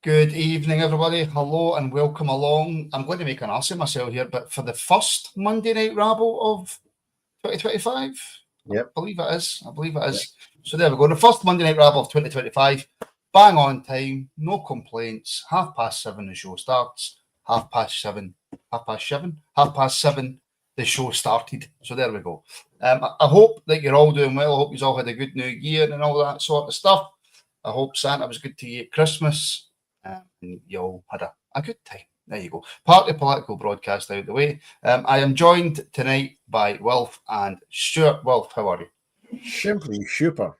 Good evening, everybody. Hello and welcome along. I'm going to make an ass of myself here, but for the first Monday Night Rabble of 2025, Yep. I believe it is. Yep. So there we go. The first Monday Night Rabble of 2025. Bang on time, no complaints. 7:30 the show starts. 7:30. 7:30 the show started. So there we go. I hope that you're all doing well. I hope you all had a good New Year and all that sort of stuff. I hope Santa was good to you at Christmas. And you all had a good time. There you go. Part of the political broadcast out of the way. I am joined tonight by Wilf and Stuart. Wilf, how are you? Simply super.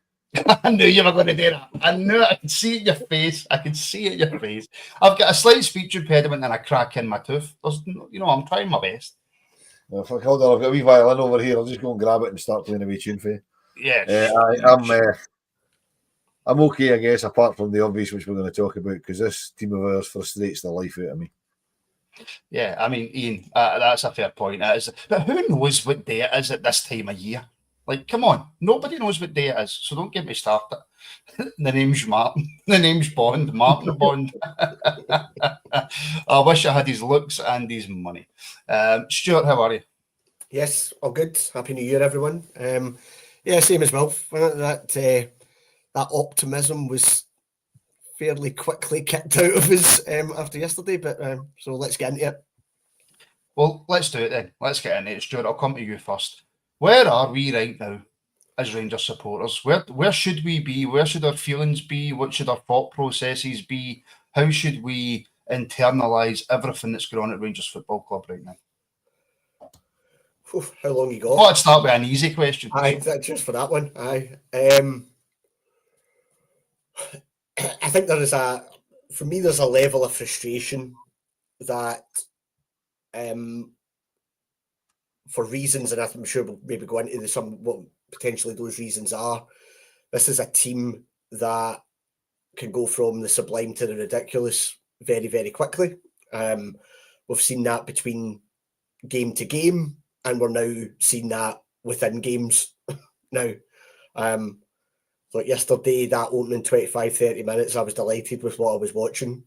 I knew you were going to do that. I knew it. I could see it in your face. I've got a slight speech impediment and a crack in my tooth. I'm trying my best. Hold on, I've got a wee violin over here. I'll just go and grab it and start playing a wee tune for you. Yeah. I'm okay, I guess, apart from the obvious, which we're going to talk about, because this team of ours frustrates the life out of me. Yeah, I mean, Ian, that's a fair point. But who knows what day it is at this time of year? Like, come on, nobody knows what day it is, so don't get me started. The name's Martin. The name's Bond. Martin Bond. I wish I had his looks and his money. Stuart, how are you? Yes, all good. Happy New Year, everyone. Same as well. That optimism was fairly quickly kicked out of us after yesterday, but so let's get into it. Well, let's do it then. Let's get into it. Stuart, I'll come to you first. Where are we right now as Rangers supporters? Where should we be? Where should our feelings be? What should our thought processes be? How should we internalise everything that's going on at Rangers Football Club right now? How long you got? Let's start with an easy question. Aye, just for that one. Aye. I think there's a level of frustration that for reasons, and I'm sure we'll maybe go into what potentially those reasons are. This is a team that can go from the sublime to the ridiculous very, very quickly. We've seen that between game to game, and we're now seeing that within games now. Like yesterday, that opening 25-30 minutes, I was delighted with what I was watching.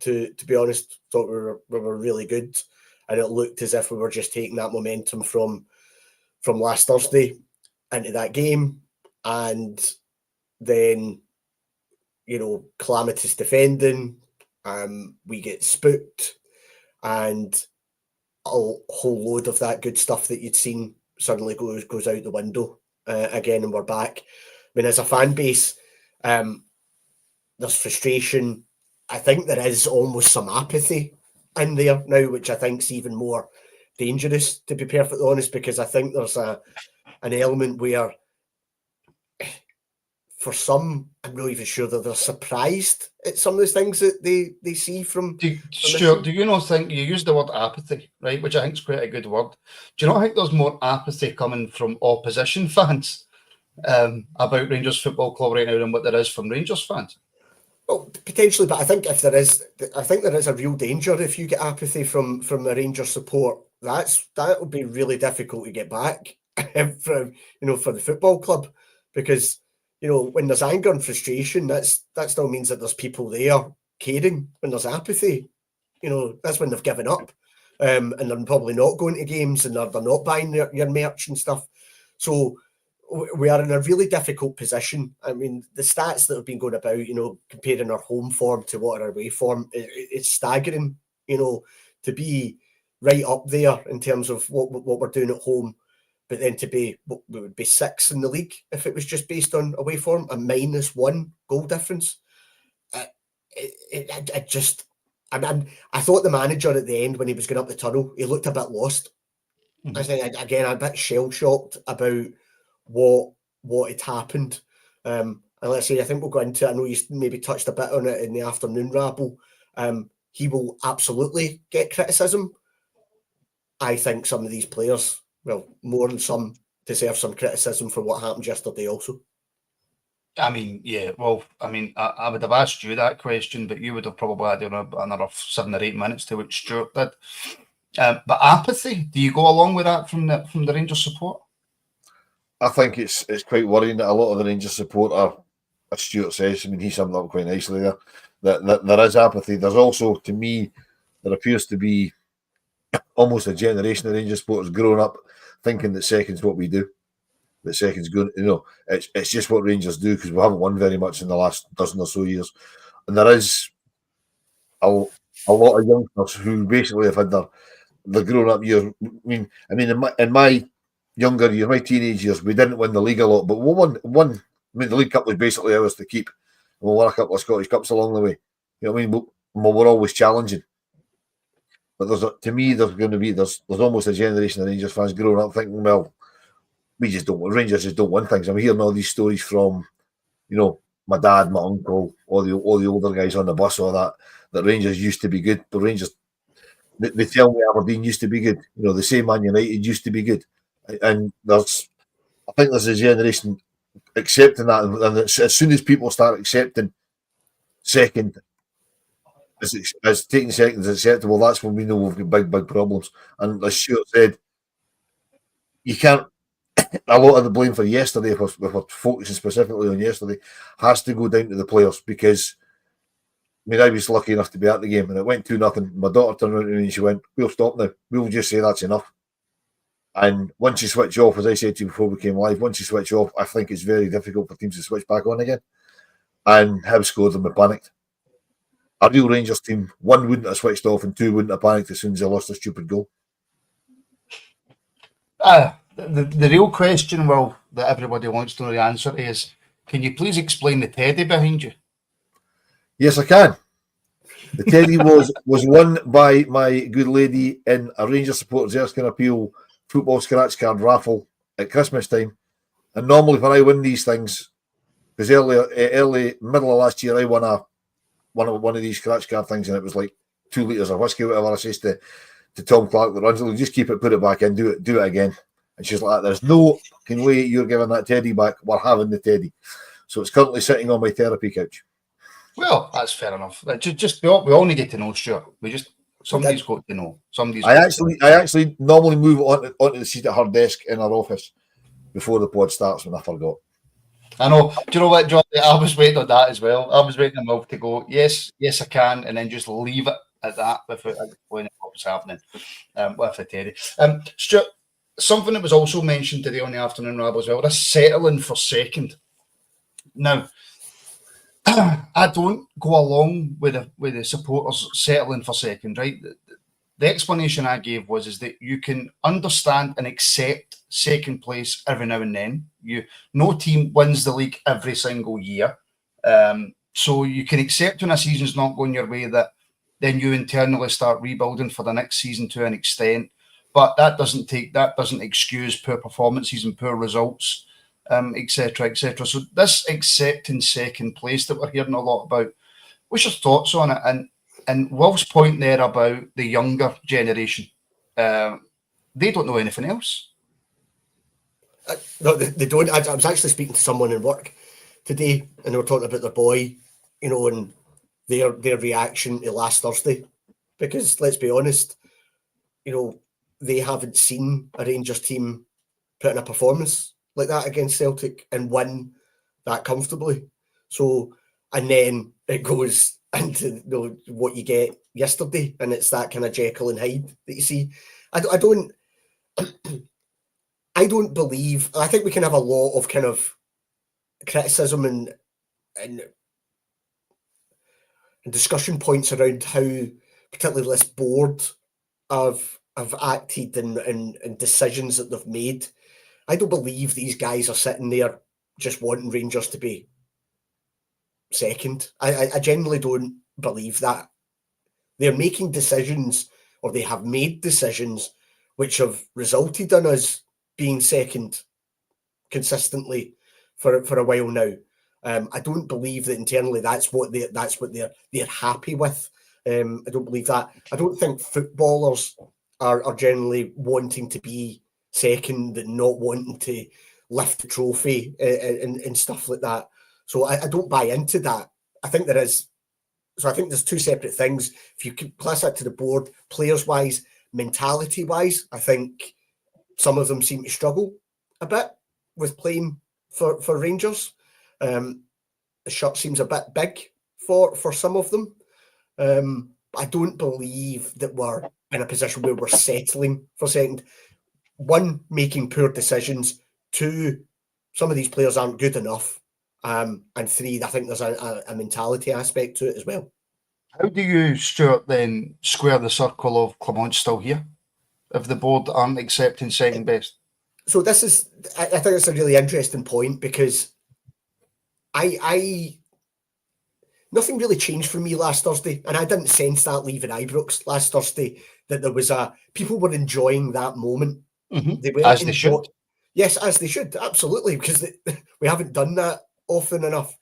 To be honest, thought we were really good, and it looked as if we were just taking that momentum from last Thursday into that game, and then calamitous defending. We get spooked, and a whole load of that good stuff that you'd seen suddenly goes out the window again, and we're back. I mean, as a fan base, there's frustration. I think there is almost some apathy in there now, which I think is even more dangerous, to be perfectly honest, because I think there's an element where, for some, I'm not even sure that they're surprised at some of the things that they see from. Stuart, do you not think you used the word apathy, right? Which I think is quite a good word. Do you not think there's more apathy coming from opposition fans about Rangers Football Club right now than what there is from Rangers fans? Well, potentially, but I think there is a real danger if you get apathy from the Rangers support. That would be really difficult to get back for the football club, because when there's anger and frustration, that still means that there's people there caring. When there's apathy, that's when they've given up, and they're probably not going to games, and they're not buying your merch and stuff. So we are in a really difficult position. I mean, the stats that have been going about, comparing our home form to what our away form, it's staggering, to be right up there in terms of what we're doing at home, but then we would be 6th in the league if it was just based on away form, a -1 goal difference. I thought the manager at the end, when he was going up the tunnel, he looked a bit lost. Mm-hmm. I think, again, I'm a bit shell-shocked about what had happened. And let's say, I think we'll go into it. I know you maybe touched a bit on it in the afternoon rabble. He will absolutely get criticism. I think some of these players, well, more than some, deserve some criticism for what happened yesterday also. I mean, yeah, well, I mean, I would have asked you that question, but you would have probably had another 7 or 8 minutes to which Stuart did. But apathy, do you go along with that from the Rangers support? I think it's quite worrying that a lot of the Rangers support are, as Stuart says, I mean, he summed up quite nicely there. that there is apathy. There's also, to me, there appears to be almost a generation of Rangers supporters growing up thinking that second's what we do. That second's good, it's just what Rangers do because we haven't won very much in the last dozen or so years. And there is a lot of youngsters who basically have had their grown up years. I mean, in my younger years, my teenage years, we didn't win the league a lot, but we won. I mean, the League Cup was basically ours to keep. We won a couple of Scottish Cups along the way. You know what I mean? We're always challenging. But to me, there's almost a generation of Rangers fans growing up thinking, well, Rangers just don't win things. I'm hearing all these stories from, my dad, my uncle, all the older guys on the bus, all that Rangers used to be good. The Rangers, they tell me Aberdeen used to be good. The same Man United used to be good. And I think there's a generation accepting that, and as soon as people start accepting second as taking second is acceptable, that's when we know we've got big problems. And as Stuart said, you can't. A lot of the blame for yesterday, if we're focusing specifically on yesterday, has to go down to the players because, I was lucky enough to be at the game and it went 2-0. My daughter turned around to me and she went, "We'll stop now. We'll just say that's enough." And once you switch off, as I said to you before we came live, once you switch off, I think it's very difficult for teams to switch back on again. And Hibs scored and we panicked. A real Rangers team, one wouldn't have switched off and two wouldn't have panicked as soon as they lost a stupid goal. The real question, Will, that everybody wants to know the answer to is, can you please explain the teddy behind you? Yes, I can. The teddy was won by my good lady in a Rangers Supporters Erskine Appeal football scratch card raffle at Christmas time. And normally when I win these things, because middle of last year, I won one of these scratch card things, and it was like 2 litres of whiskey, whatever. I says to Tom Clark that runs it, just keep it, put it back in, do it again. And she's like, "There's no fucking way you're giving that teddy back. We're having the teddy." So it's currently sitting on my therapy couch. Well, that's fair enough. We all need to know, Stuart. Somebody's got to know. I actually normally move onto the seat at her desk in her office before the pod starts when I forgot. I know. Do you know what, John? I was waiting on that as well. I was waiting on Will to go, yes, I can, and then just leave it at that without explaining what was happening with the teddy. Stuart, something that was also mentioned today on the afternoon Rabble as well, this settling for second. Now, I don't go along with the supporters settling for second, right? The explanation I gave is that you can understand and accept second place every now and then. No team wins the league every single year. So you can accept when a season's not going your way that then you internally start rebuilding for the next season to an extent. But that doesn't excuse poor performances and poor results, etc., etc. So this accepting second place that we're hearing a lot about, what's your thoughts on it? And Will's point there about the younger generation, they don't know anything else. No, they don't. I was actually speaking to someone in work today, and they were talking about their boy, and their reaction to last Thursday, because let's be honest, they haven't seen a Rangers team put in a performance like that against Celtic and win that comfortably. So, and then it goes into what you get yesterday, and it's that kind of Jekyll and Hyde that you see. I don't believe. I think we can have a lot of kind of criticism and discussion points around how, particularly this board, have acted and decisions that they've made. I don't believe these guys are sitting there just wanting Rangers to be second. I genuinely don't believe that. They're making decisions, or they have made decisions, which have resulted in us being second consistently for a while now. I don't believe that internally that's what they're happy with. I don't believe that. I don't think footballers are generally wanting to be second and not wanting to lift the trophy and stuff like that. So I don't buy into that. I think there is. So I think there's two separate things. If you can class that to the board, players-wise, mentality-wise, I think some of them seem to struggle a bit with playing for Rangers. The shirt seems a bit big for some of them. I don't believe that we're in a position where we're settling for second. One, making poor decisions. Two, some of these players aren't good enough. And three, I think there's a mentality aspect to it as well. How do you, Stuart, then square the circle of Clement's still here if the board aren't accepting second best? So this is, I think it's a really interesting point, because nothing really changed for me last Thursday, and I didn't sense that leaving Ibrox last Thursday, that there was people were enjoying that moment. Mm-hmm. They were As they should. Yes, as they should, absolutely, because we haven't done that often enough.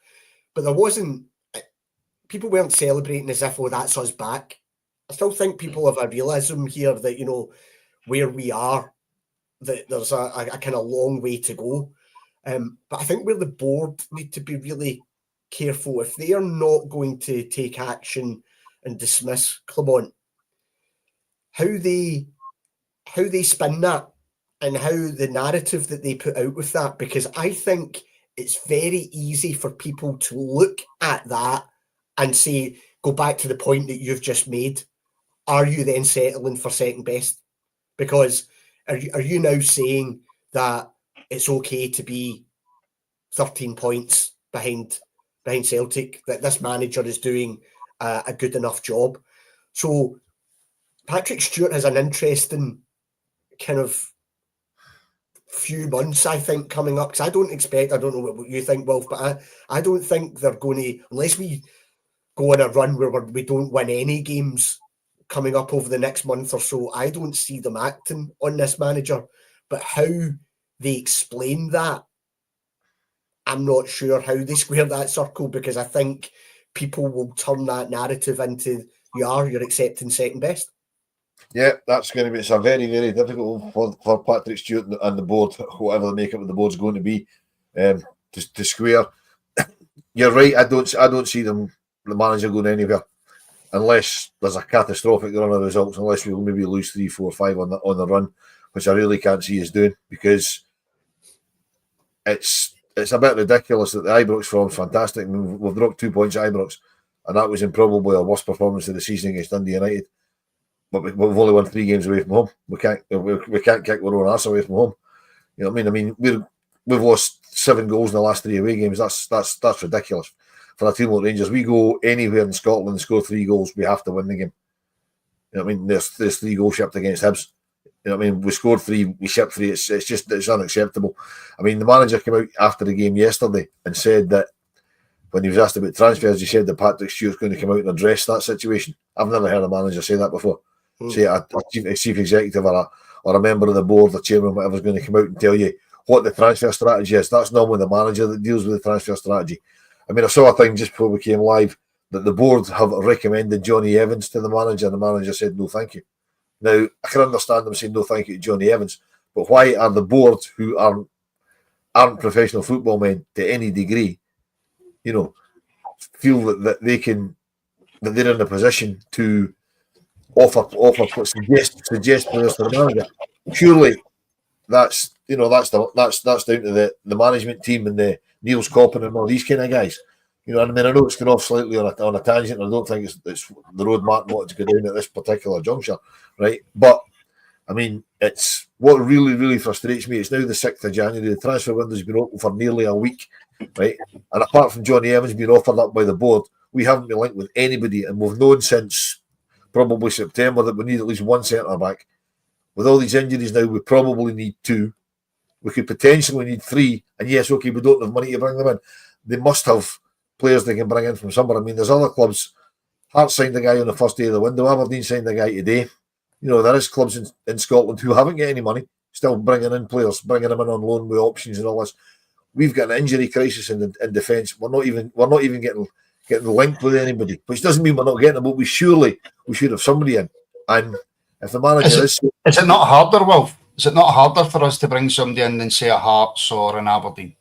But there wasn't, people weren't celebrating as if, oh, that's us back. I still think people have a realism here that, you know, where we are, that there's a kind of long way to go. But I think where the board need to be really careful, if they are not going to take action and dismiss Clement, how they spin that and how the narrative that they put out with that, because I think it's very easy for people to look at that and say, go back to the point that you've just made. Are you then settling for second best? Because are you now saying that it's okay to be 13 points behind Celtic, that this manager is doing a good enough job? So Patrick Stewart has an interesting kind of few months, I think, coming up, because I don't know what you think, Wolf, but I don't think they're going to, unless we go on a run where we don't win any games coming up over the next month or so, I don't see them acting on this manager. But how they explain that, I'm not sure how they square that circle, because I think people will turn that narrative into you're accepting second best. Yeah, that's going to be, it's a very, very difficult for Patrick Stewart and the board, whatever the makeup of the board's going to be, to square. You're right, I don't see the manager going anywhere unless there's a catastrophic run of results, unless we maybe lose 3, 4, 5 on the run, which I really can't see us doing, because it's a bit ridiculous that the Ibrox form's fantastic. I mean, we've dropped 2 points at Ibrox, and that was in probably our worst performance of the season against Dundee United. But we've only won 3 games away from home. We can't kick our own arse away from home. You know what I mean? We've lost 7 goals in the last 3 away games. That's ridiculous for a team like Rangers. We go anywhere in Scotland and score 3 goals, we have to win the game. You know what I mean? There's 3 goals shipped against Hibs. You know what I mean? We scored 3, we shipped 3. It's unacceptable. I mean, the manager came out after the game yesterday and said that when he was asked about transfers, he said that Patrick Stewart's going to come out and address that situation. I've never heard a manager say that before. Say a chief executive or a member of the board, the chairman, whatever's going to come out and tell you what the transfer strategy is. That's normally the manager that deals with the transfer strategy. I mean, I saw a thing just before we came live that the board have recommended Johnny Evans to the manager, and the manager said no thank you. Now, I can understand them saying no thank you to Johnny Evans, but why are the board, who aren't professional football men to any degree, you know, feel that they're in a position to suggest players to the manager? Surely that's down to the management team and the Niels Coppin and all these kind of guys. You know, I mean, I know it's going off slightly on a tangent, and I don't think it's the road Martin wanted to go down at this particular juncture, right? But I mean, it's what really, really frustrates me. It's now the 6th of January. The transfer window's been open for nearly a week, right? And apart from Johnny Evans being offered up by the board, we haven't been linked with anybody, and we've known since probably September that we need at least 1 centre back. With all these injuries now, we probably need 2. We could potentially need 3. And yes, okay, we don't have money to bring them in. They must have players they can bring in from somewhere. I mean, there's other clubs. Hearts signed a guy on the first day of the window. Aberdeen signed a guy today. You know, there is clubs in Scotland who haven't got any money, still bringing in players, bringing them in on loan with options and all this. We've got an injury crisis in defence. We're not even getting linked with anybody, which doesn't mean we're not getting them, but we should have somebody in. And if the manager is it not harder, Wolf? Is it not harder for us to bring somebody in than say at Hearts or in Aberdeen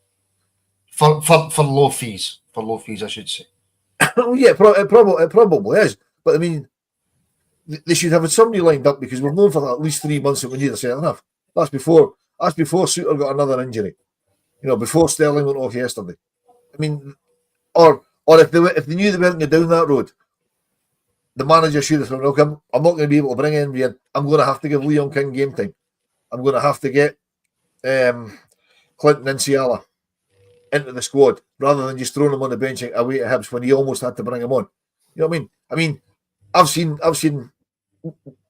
for low fees? For low fees, I should say. Oh yeah, it probably is. But I mean, they should have somebody lined up, because we've known for at least 3 months that we need a centre half. That's before Suter got another injury. You know, before Sterling went off yesterday. I mean, or Or if they knew they weren't going down that road, the manager should have said, "Look, I'm not going to be able to bring in. I'm going to have to give Leon King game time. I'm going to have to get Clinton and Ciala into the squad rather than just throwing him on the bench away at Hibs when he almost had to bring him on." You know what I mean? I mean, I've seen. I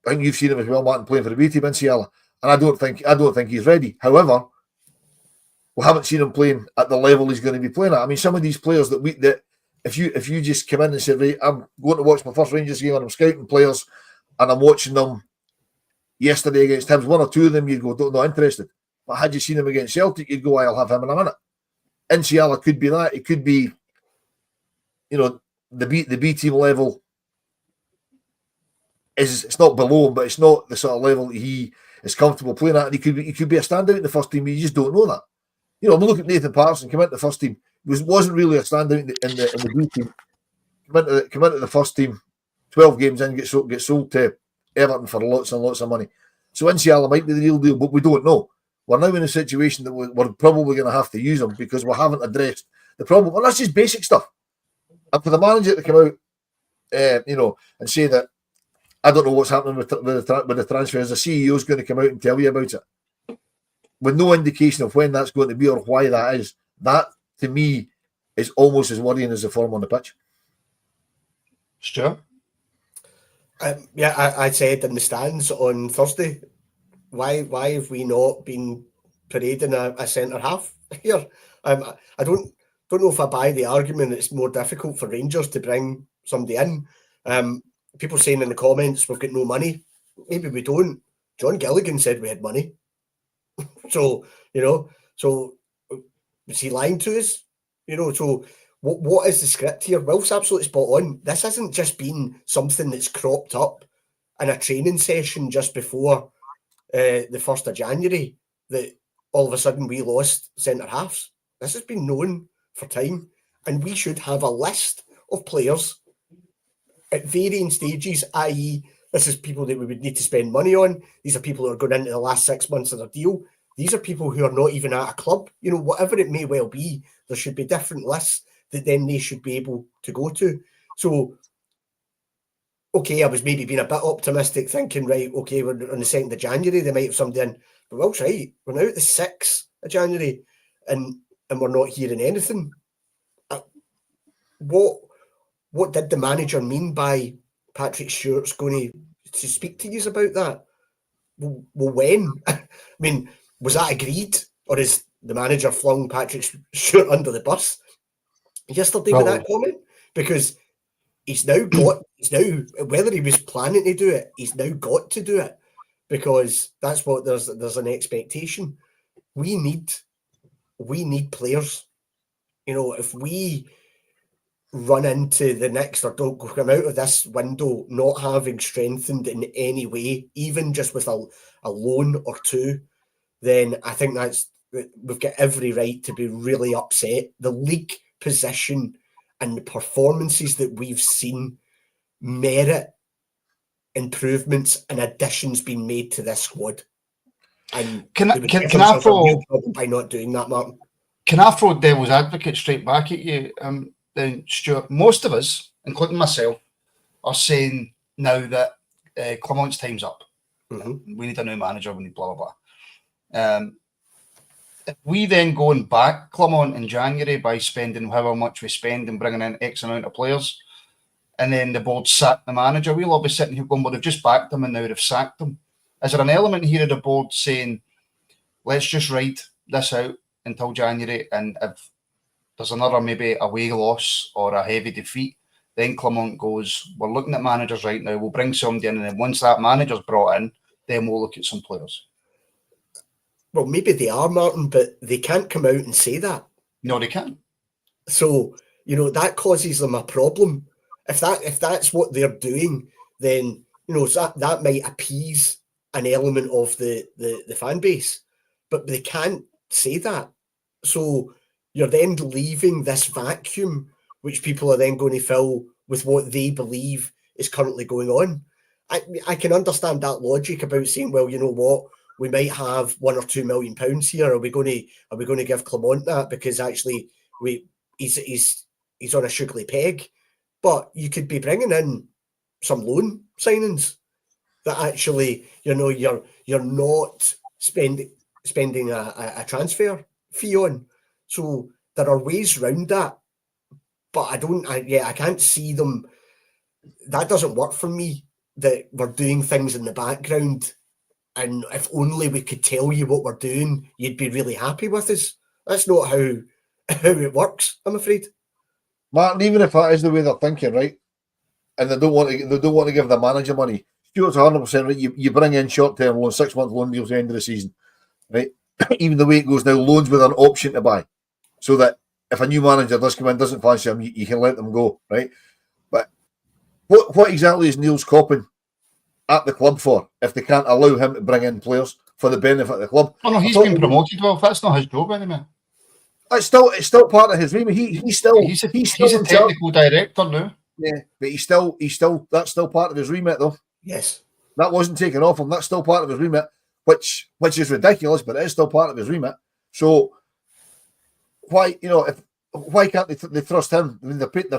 think you've seen him as well, Martin, playing for the B team in Ciala, and I don't think he's ready. However, we haven't seen him playing at the level he's going to be playing at. I mean, some of these players that if you just come in and say, right, I'm going to watch my first Rangers game and I'm scouting players and I'm watching them yesterday against Hibs, one or two of them you'd go, not interested. But had you seen him against Celtic, you'd go, I'll have him in a minute. Ciala could be that. It could be, the B team level it's not below him, but it's not the sort of level he is comfortable playing at. And he could be a standout in the first team. You just don't know that. I'm looking at Nathan Patterson come into the first team. He wasn't really a standout in the B team. Come into the first team, 12 games in, get sold to Everton for lots and lots of money. So Ciala might be the real deal, but we don't know. We're now in a situation that we're probably going to have to use him because we haven't addressed the problem. Well, that's just basic stuff. And for the manager to come out, and say that, I don't know what's happening with the transfers, the CEO is going to come out and tell you about it, with no indication of when that's going to be or why that is. That, to me, is almost as worrying as the form on the pitch. Stuart? I said in the stands on Thursday, why have we not been parading a centre half here? I don't know if I buy the argument it's more difficult for Rangers to bring somebody in. People saying in the comments we've got no money. Maybe we don't. John Gilligan said we had money. So was he lying to us? So what is the script here? Wilf's absolutely spot on. This hasn't just been something that's cropped up in a training session just before the 1st of January that all of a sudden we lost centre halves. This has been known for time, and we should have a list of players at varying stages, i.e. this is people that we would need to spend money on. These are people who are going into the last 6 months of their deal. These are people who are not even at a club. Whatever it may well be, there should be different lists that then they should be able to go to. So, okay, I was maybe being a bit optimistic, thinking, right, okay, we're on the 2nd of January, they might have somebody in. But Will's right, we're now at the 6th of January and we're not hearing anything. What did the manager mean by Patrick Stewart's going to speak to you about that? Well, when? I mean, was that agreed? Or is the manager flung Patrick Stewart under the bus yesterday with that comment? Because he's now, whether he was planning to do it, he's now got to do it. Because that's what there's an expectation. We need players. If we run into the next or don't come out of this window not having strengthened in any way, even just with a loan or two, then I think we've got every right to be really upset. The league position and the performances that we've seen merit improvements and additions being made to this squad. And can I throw by not doing that, Martin? Can I throw devil's advocate straight back at you? Then Stuart, most of us, including myself, are saying now that Clement's time's up. Mm-hmm. We need a new manager. We need blah blah blah. If we then go and back Clement in January by spending however much we spend and bringing in X amount of players, and then the board sack the manager, we'll all be sitting here going, well, they've just backed him and now they've sacked him. Is there an element here of the board saying, let's just ride this out until January, and if there's another maybe away loss or a heavy defeat, then Clement goes, we're looking at managers right now, we'll bring somebody in, and then once that manager's brought in, then we'll look at some players. Well, maybe they are, Martin, but they can't come out and say that. No, they can't. So, that causes them a problem. If that's what they're doing, then, that might appease an element of the fan base, but they can't say that. So you're then leaving this vacuum, which people are then going to fill with what they believe is currently going on. I can understand that logic about saying, well, you know what, we might have £1 or £2 million here. Are we going to give Clement that because actually he's he's on a sugary peg. But you could be bringing in some loan signings that actually, you know, you're not spending a transfer fee on. So there are ways around that, but I can't see them. That doesn't work for me. That we're doing things in the background, and if only we could tell you what we're doing, you'd be really happy with us. That's not how it works, I'm afraid. Martin, even if that is the way they're thinking, right, and they don't want to give the manager money, Stuart's 100% right. You bring in short-term loans, 6-month loan deals at the end of the season, right? Even the way it goes now, loans with an option to buy, so that if a new manager does come in, doesn't fancy him, you can let them go, right? But what exactly is Neil's Coppin at the club for if they can't allow him to bring in players for the benefit of the club? Oh no, he's been promoted. Well, that's not his job anymore. It's still part of his remit. He's a technical director now. Yeah, but he's still that's still part of his remit though. Yes, that wasn't taken off him. That's still part of his remit, which is ridiculous, but it is still part of his remit. So why can't they trust him? I mean, they're paying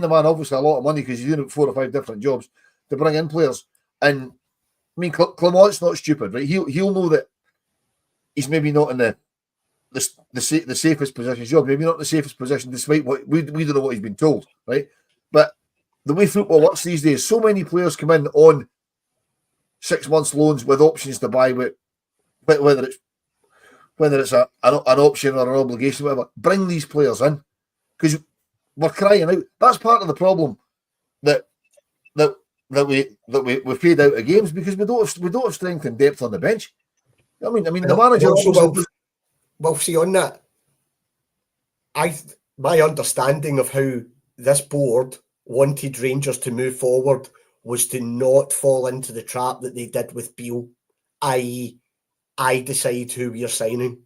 the man obviously a lot of money because he's doing 4 or 5 different jobs to bring in players. And I mean, Clement's not stupid, right? He'll know that he's maybe not in the safest position job, maybe not the safest position, despite what we don't know what he's been told, right? But the way football works these days, so many players come in on 6 months loans with options to buy, with whether it's an option or an obligation, whatever. Bring these players in because we're crying out. That's part of the problem that we've paid out of games because we don't have strength and depth on the bench. I mean, the manager. Well, see on that, my understanding of how this board wanted Rangers to move forward was to not fall into the trap that they did with Beale, i.e., I decide who we are signing.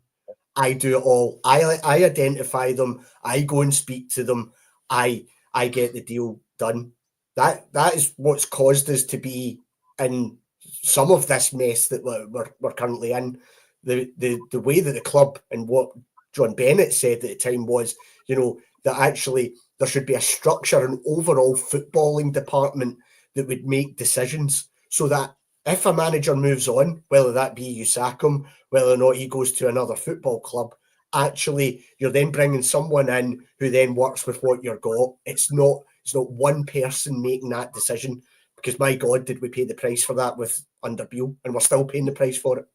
I do it all. I identify them. I go and speak to them. I get the deal done. That is what's caused us to be in some of this mess that we're currently in. The way that the club and what John Bennett said at the time was, that actually there should be a structure, an overall footballing department that would make decisions so that if a manager moves on, whether that be you sack him, whether or not he goes to another football club, actually you're then bringing someone in who then works with what you've got. It's not one person making that decision, because my God, did we pay the price for that under Beale, and we're still paying the price for it.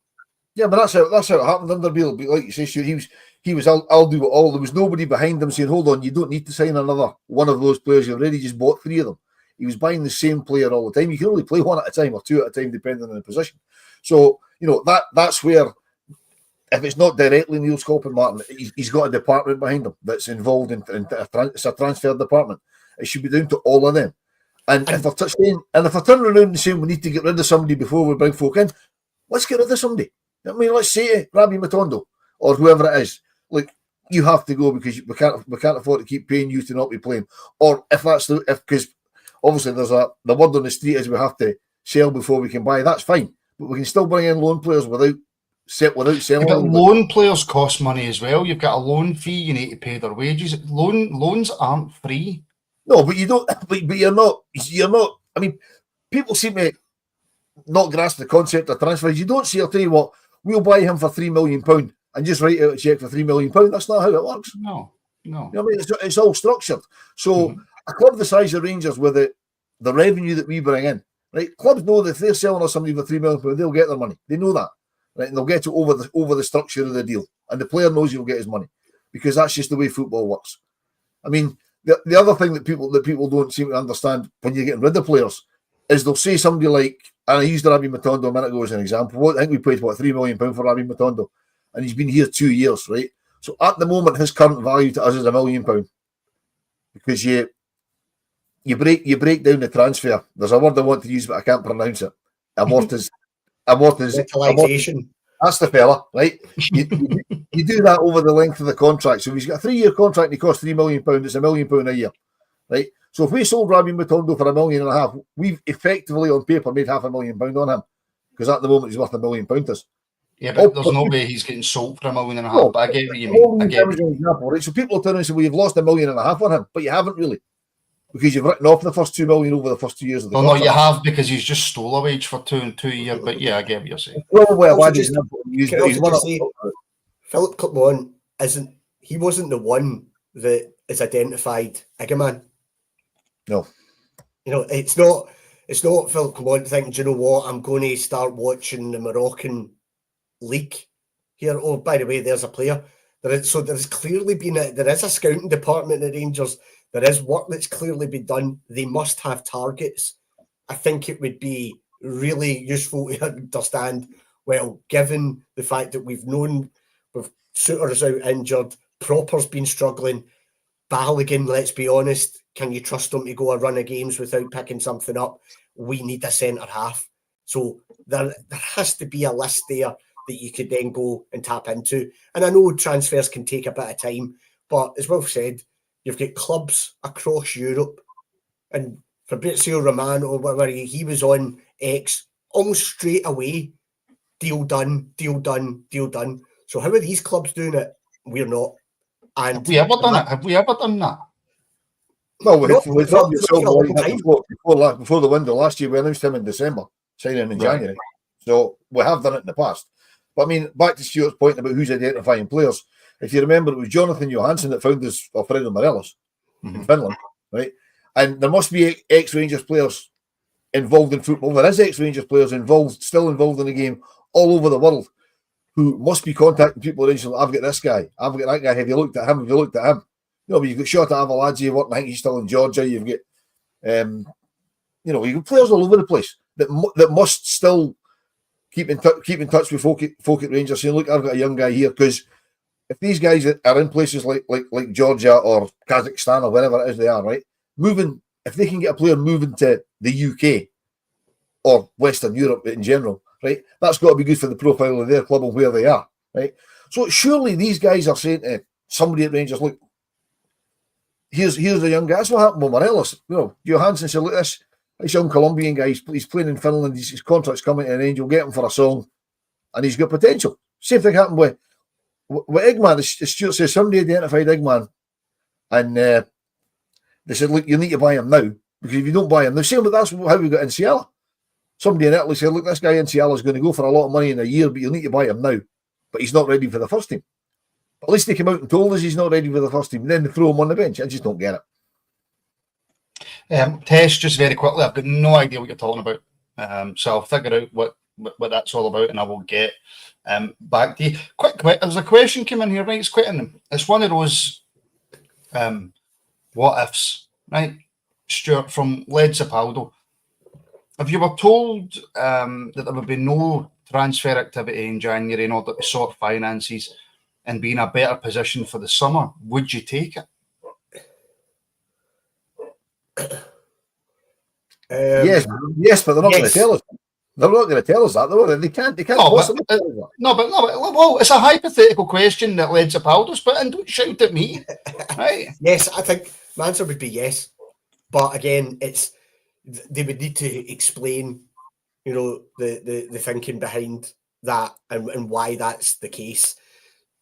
Yeah, but that's how it happened under Beale. Like you say, Stuart, he was I'll do it all. There was nobody behind him saying, hold on, you don't need to sign another one of those players. You've already just bought 3 of them. He was buying the same player all the time. You can only play 1 at a time or 2 at a time, depending on the position. So, that's where, if it's not directly Neil's Coppin, Martin, he's got a department behind him that's involved in it's a transfer department. It should be down to all of them. And if they're turning around and saying we need to get rid of somebody before we bring folk in, let's get rid of somebody. I mean, let's say Rabbi Matondo or whoever it is. Like, you have to go because we can't afford to keep paying you to not be playing. Or because obviously the word on the street is we have to sell before we can buy. That's fine, but we can still bring in loan players without selling. But loan players cost money as well. You've got a loan fee. You need to pay their wages. Loans aren't free. No, but you don't. But you're not. I mean, people seem to not grasp the concept of transfers. You don't see. I'll tell you what. We'll buy him for £3 million and just write out a cheque for £3 million. That's not how it works. No. You know what I mean, it's all structured. So a club the size of Rangers, with the revenue that we bring in, right? Clubs know that if they're selling us somebody for £3 million, they'll get their money. They know that, right? And they'll get it over the structure of the deal, and the player knows he'll get his money because that's just the way football works. I mean, the other thing that people don't seem to understand when you're getting rid of players is they'll say somebody like, and I used Rabbi Matondo a minute ago as an example. I think we paid £3 million for Rabbi Matondo, and he's been here 2 years, right? So at the moment, his current value to us is £1 million, because you break down the transfer. There's a word I want to use, but I can't pronounce it. Amortization. That's the fella, right? You do that over the length of the contract. So if he's got a 3-year contract and he costs £3 million, it's £1 million a year, right? So if we sold Rabbi Matondo for £1.5 million, we've effectively on paper made £500,000 on him, because at the moment he's worth £1 million to us. Yeah, but there's no way he's getting sold for $1.5 million. But I get what you mean. I get what you mean. Example, right? So people are turning and say, well, you've lost $1.5 million on him, but you haven't really. Because you've written off the first $2 million over the first 2 years of the Well, contract. no, you have, because he's just stole a wage for 2 years. But yeah, I get what you're saying. Probably a bad Just- example. Can I also just say, Philip Clement he wasn't the one that is identified Igaman. No. You know, it's not Philip Clement thinking, do you know what, I'm going to start watching the Moroccan league here. Oh, by the way, there's a player. There's clearly been there is a scouting department at Rangers. There is work that's clearly been done. They must have targets. I think it would be really useful to understand, well, given the fact that we've Soutter's out injured, Proper's been struggling, Balogun, let's be honest, can you trust him to go a run of games without picking something up? We need a centre half. So there has to be a list there that you could then go and tap into. And I know transfers can take a bit of time, but as Wilf said, you've got clubs across Europe, and Fabrizio Romano, where he was on X almost straight away, deal done. So how are these clubs doing it? We're not. And have we ever done it? Have we ever done that? No, not for a long time. Before the window last year, we announced him in December, signing in January. So we have done it in the past. But I mean, back to Stuart's point about who's identifying players. If you remember, it was Jonathan Johansson that found us Alfredo Morelos in Finland, right? And there must be ex-Rangers players involved in football. There is ex-Rangers players still involved in the game all over the world, who must be contacting people and saying, I've got this guy, I've got that guy, have you looked at him? You know, but you've got Shota Avaladze working, I think he's still in Georgia, you've got you've got players all over the place that must still keep in touch with folk at Rangers, saying, look, I've got a young guy here. Because if these guys are in places like Georgia or Kazakhstan or wherever it is they are, right, if they can get a player moving to the UK or Western Europe in general, right, that's got to be good for the profile of their club and where they are, right? So surely these guys are saying to somebody at Rangers, look, here's a young guy. That's what happened with Morelos. You know, Johansson said, look, this young Colombian guy, he's playing in Finland, his contract's coming to an end, you'll get him for a song, and he's got potential. Same thing happened with Eggman. As Stuart says, somebody identified Eggman, and they said, look, you need to buy him now, because if you don't buy him now, same, but that's how we got Inciala. Somebody in Italy said, look, this guy Inciala is going to go for a lot of money in a year, but you'll need to buy him now. But he's not ready for the first team. At least they came out and told us he's not ready for the first team. Then they throw him on the bench. I just don't get it. Tess, just very quickly, I've got no idea what you're talking about. So I'll figure out what that's all about, and I will get back to you. Quick, there's a question came in here, right? It's one of those what ifs, right? Stuart from Led Zapaldo. If you were told that there would be no transfer activity in January in order to sort finances and be in a better position for the summer, would you take it? Yes, but they're not going to tell us. They're not going to tell us that, though. They can't possibly tell us that. No, but well, it's a hypothetical question that Led Zapaldo's put in. Don't shout at me, right? Yes, I think my answer would be yes. But again, they would need to explain, you know, the thinking behind that and why that's the case.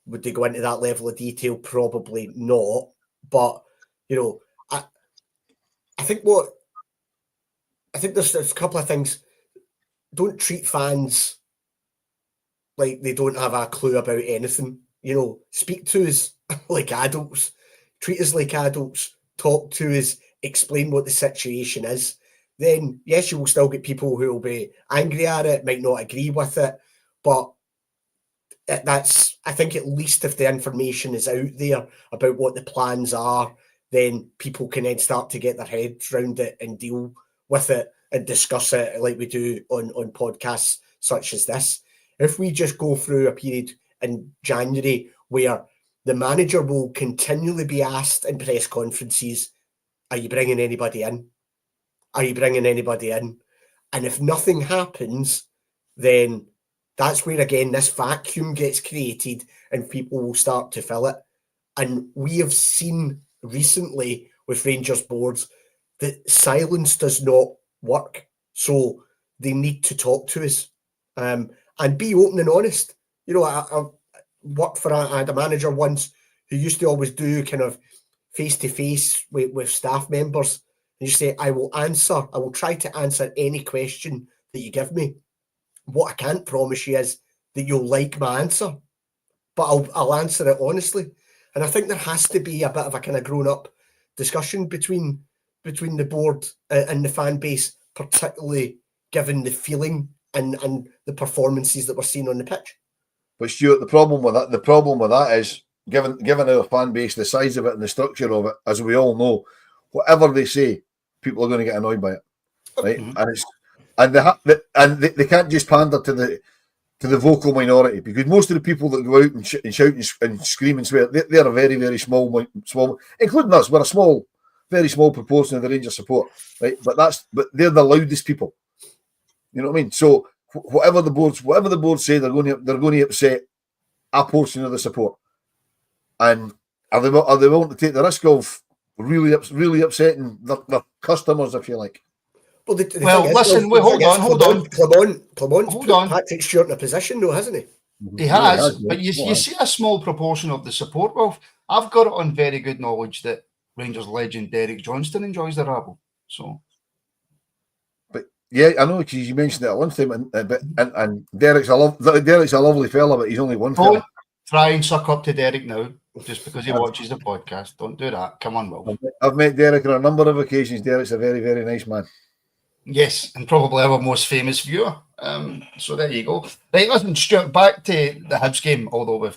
Would they go into that level of detail? Probably not. But, you know, I think there's a couple of things. Don't treat fans like they don't have a clue about anything. You know, speak to us like adults. Treat us like adults. Talk to us. Explain what the situation is. Then, yes, you will still get people who will be angry at it, might not agree with it, but I think at least if the information is out there about what the plans are, then people can then start to get their heads around it and deal with it and discuss it like we do on podcasts such as this. If we just go through a period in January where the manager will continually be asked in press conferences, are you bringing anybody in? Are you bringing anybody in? And if nothing happens, then that's where, again, this vacuum gets created and people will start to fill it. And we have seen recently with Rangers boards that silence does not work. So they need to talk to us and be open and honest. You know, I worked for I had a manager once who used to always do kind of face-to-face with staff members. And you say, I will try to answer any question that you give me. What I can't promise you is that you'll like my answer, but I'll answer it honestly. And I think there has to be a bit of a kind of grown-up discussion between the board and the fan base, particularly given the feeling and the performances that we're seeing on the pitch. But Stuart, the problem with that is, given our fan base, the size of it and the structure of it, as we all know, whatever they say, people are going to get annoyed by it, right? Mm-hmm. And they can't just pander to the vocal minority, because most of the people that go out and shout and scream and swear, they're a very, very small, including us. We're a very small proportion of the Rangers support, right? But they're the loudest people. You know what I mean? So whatever the boards say, they're going to upset a portion of the support. And are they willing to take the risk of really upsetting their customers, if you like? Well, hold on. Clement's put Patrick Stewart in a position, though, hasn't he? He has, but you see a small proportion of the support. Well, I've got it on very good knowledge that Rangers legend Derek Johnston enjoys the Rabble. So, but yeah, I know, because you mentioned it at lunchtime, and Derek's a lovely fella, but he's only one fella. Try and suck up to Derek now, just because he watches the podcast. Don't do that. Come on, Will. I've met Derek on a number of occasions. Derek's a very, very nice man. Yes, and probably our most famous viewer. So there you go. Right, listen, Stuart, back to the Hibs game, although we've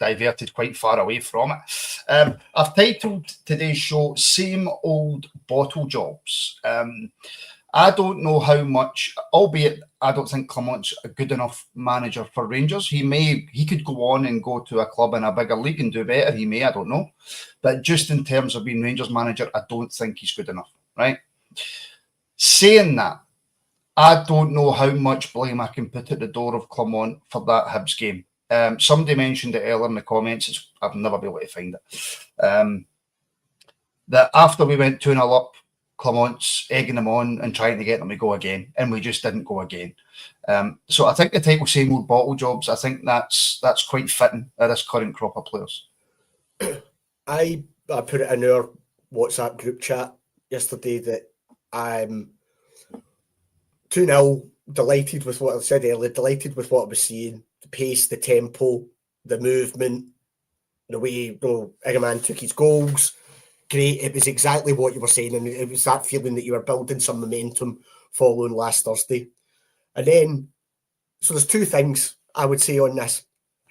diverted quite far away from it. I've titled today's show "Same Old Bottle Jobs." I don't know how much, albeit I don't think Clement's a good enough manager for Rangers. He could go on and go to a club in a bigger league and do better. I don't know. But just in terms of being Rangers manager, I don't think he's good enough, right? Saying that, I don't know how much blame I can put at the door of Clement for that Hibs game. Somebody mentioned it earlier in the comments. I've never been able to find it. That after we went 2-0 up, Clement's egging them on and trying to get them to go again, and we just didn't go again. So I think the title "Same Old Bottle Jobs," I think that's quite fitting at this current crop of players. I put it in our WhatsApp group chat yesterday that I'm 2-0, delighted with what I said earlier, delighted with what I was seeing, the pace, the tempo, the movement, the way Hibernian took his goals. Great. It was exactly what you were saying, and it was that feeling that you were building some momentum following last Thursday. And then, so there's two things I would say on this.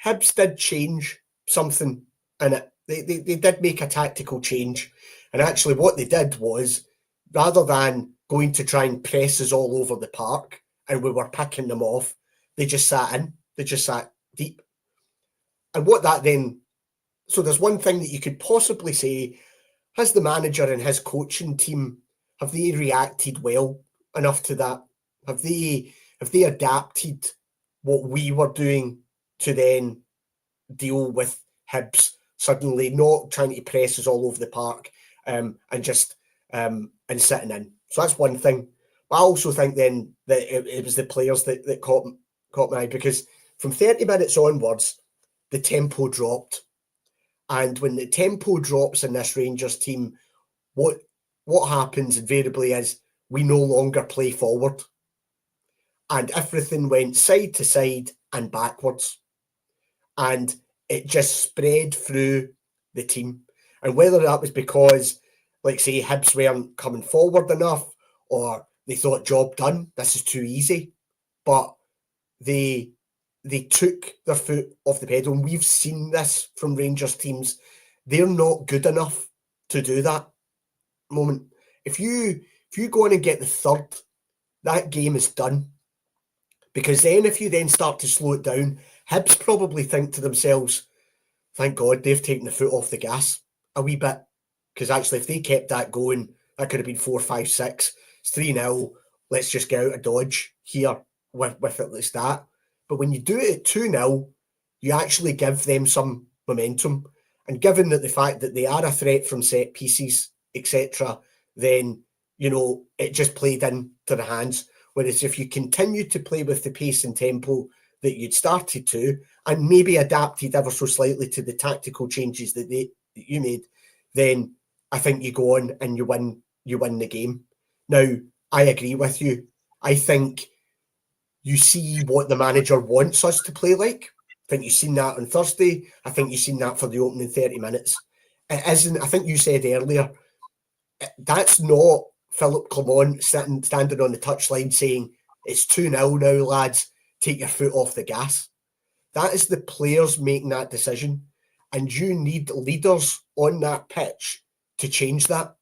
Hibs did change something in it. They did make a tactical change. And actually what they did was, rather than going to try and press us all over the park and we were picking them off, they just sat in. They just sat deep. And what that then... So there's one thing that you could possibly say, has the manager and his coaching team, have they reacted well enough to that? Have they adapted what we were doing to then deal with Hibs suddenly not trying to press us all over the park and just and sitting in? So that's one thing. But I also think then that it was the players that caught my eye, because from 30 minutes onwards, the tempo dropped. And when the tempo drops in this Rangers team, what happens invariably is we no longer play forward. And everything went side to side and backwards. And it just spread through the team. And whether that was because, like say, Hibs weren't coming forward enough, or they thought, job done, this is too easy. But they took their foot off the pedal, and we've seen this from Rangers teams. They're not good enough to do that moment. If you go on and get the third, that game is done. Because then if you then start to slow it down, Hibs probably think to themselves, thank God they've taken the foot off the gas a wee bit. Because actually, if they kept that going, that could have been 4-5-6. It's 3-0. Let's just get out of Dodge here with at least that. But when you do it at 2-0, you actually give them some momentum. And given that the fact that they are a threat from set pieces, etc., then, it just played into the hands. Whereas if you continue to play with the pace and tempo that you'd started to, and maybe adapted ever so slightly to the tactical changes that you made, then I think you go on and you win the game. Now, I agree with you. I think you see what the manager wants us to play like. I think you've seen that on Thursday. I think you've seen that for the opening 30 minutes. It isn't, I think you said earlier, that's not Philip Clement standing on the touchline saying, it's 2-0 now, lads, take your foot off the gas. That is the players making that decision. And you need leaders on that pitch to change that.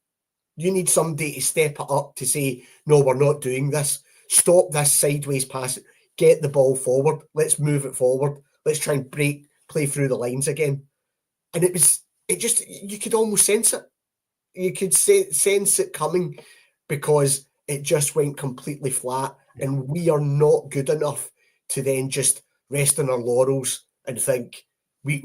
You need somebody to step it up to say, no, we're not doing this. Stop this sideways pass. Get the ball forward. Let's move it forward. Let's try and play through the lines again. And you could almost sense it. You could sense it coming because it just went completely flat. And we are not good enough to then just rest on our laurels and think we're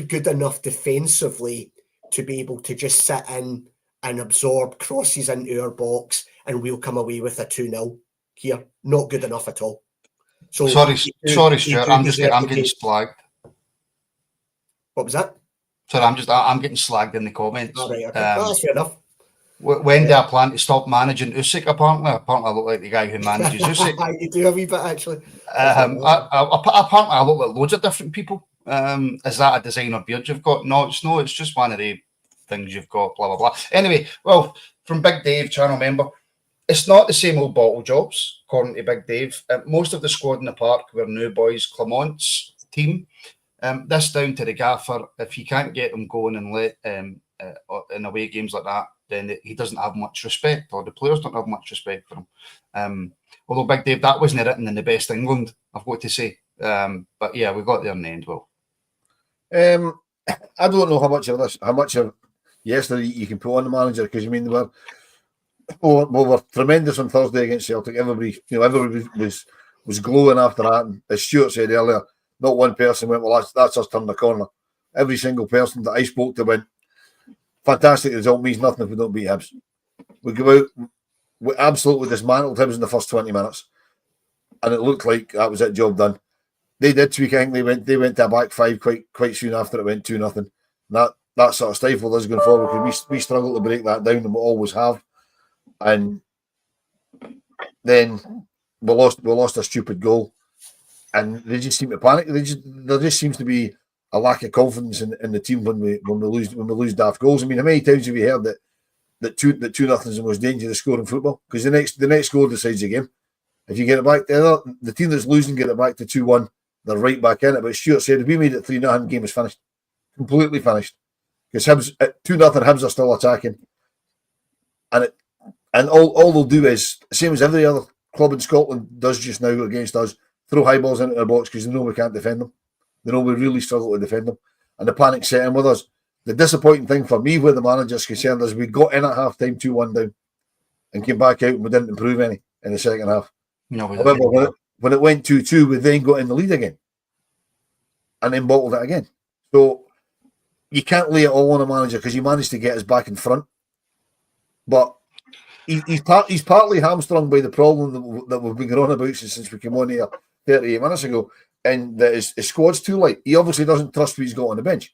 good enough defensively to be able to just sit in and absorb crosses into our box and we'll come away with a 2-0 here. Not good enough at all. So sorry, Stuart, I'm getting slagged. What was that? Sorry, I'm getting slagged in the comments. All right, okay. That's fair enough. When do I plan to stop managing Usyk, apparently? Apparently I look like the guy who manages Usyk. You do a wee bit, actually. Apparently I look like loads of different people. Is that a designer beard you've got? No, it's just one of the things you've got, blah, blah, blah. Anyway, well, from Big Dave, channel member, it's not the same old bottle jobs, according to Big Dave. Most of the squad in the park were new boys, Clement's team. This down to the gaffer. If you can't get them going and let in away games like that, then he doesn't have much respect, or the players don't have much respect for him. Although Big Dave, that wasn't written in the best England, I've got to say. But yeah, we got there in the end. Well, I don't know how much of yesterday you can put on the manager, because I mean we were tremendous on Thursday against Celtic. Everybody was glowing after that. And as Stuart said earlier, not one person went, well, that's us turning the corner. Every single person that I spoke to went, fantastic result, means nothing if we don't beat Hibs. We go out, we absolutely dismantled Hibs in the first 20 minutes, and it looked like that was it, job done. They did tweak. I think they went to a back five quite soon after it went 2-0. That sort of stifled us going forward, because we struggled to break that down, and we always have. And then we lost a stupid goal, and they just seem to panic. There just seems to be a lack of confidence in the team when we lose daft goals. I mean, how many times have you heard that 2-0 is the most dangerous score in football? Because the next goal decides the game. If you get it back, the team that's losing get it back to 2-1, they're right back in it. But Stuart said, if we made it 3-0, game is finished, completely finished. Because Hibs at 2-0, Hibs are still attacking, and all they'll do is, same as every other club in Scotland does just now against us, throw high balls into their box because they know we can't defend them. They know we really struggle to defend them, and the panic set in with us. The disappointing thing for me, where the manager's concerned, is we got in at half time 2-1 down and came back out and we didn't improve any in the second half. No, however, when it went 2-2, we then got in the lead again and then bottled it again. So you can't lay it all on a manager, because he managed to get us back in front, but he's partly hamstrung by the problem that we've been going on about since we came on here 38 minutes ago, and that his squad's too light. He obviously doesn't trust what he's got on the bench.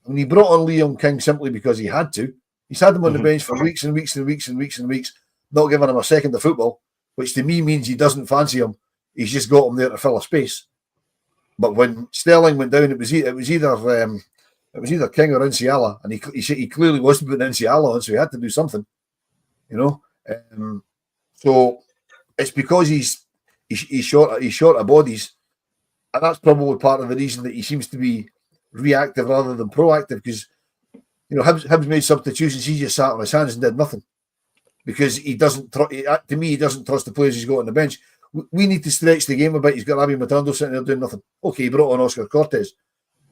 I mean, he brought on Leon King simply because he had to. He's had him on the bench for weeks and weeks and weeks and weeks and weeks, not giving him a second of football, which to me means he doesn't fancy him. He's just got him there to fill a space. But when Sterling went down, it was either King or Inciala, and he clearly wasn't putting Inciala on, so he had to do something, you know. So it's because he's short of bodies, and that's probably part of the reason that he seems to be reactive rather than proactive. Because Hibs made substitutions, he just sat on his hands and did nothing, because he doesn't. To me, he doesn't trust the players he's got on the bench. We need to stretch the game a bit. He's got Abby Matondo sitting there doing nothing. Okay, he brought on Oscar Cortez,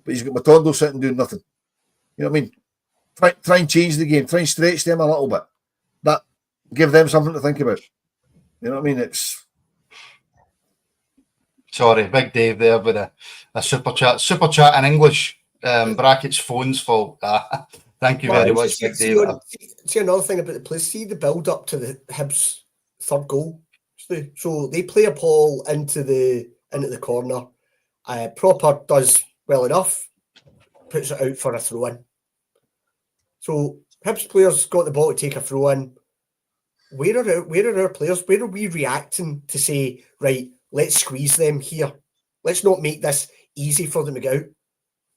but he's got Matondo sitting doing nothing. You know what I mean? Try and change the game. Try and stretch them a little bit. That give them something to think about. You know what I mean? Sorry, Big Dave there with a super chat. Super chat in English, brackets phone's fault. Thank you very much, Big Dave. See another thing about the play. See the build up to the Hibs third goal. So they play a ball into the into the corner. Proper does well enough, puts it out for a throw-in. So Hibs players got the ball to take a throw-in. Where are our players? Where are we reacting to say, right, let's squeeze them here. Let's not make this easy for them to get out.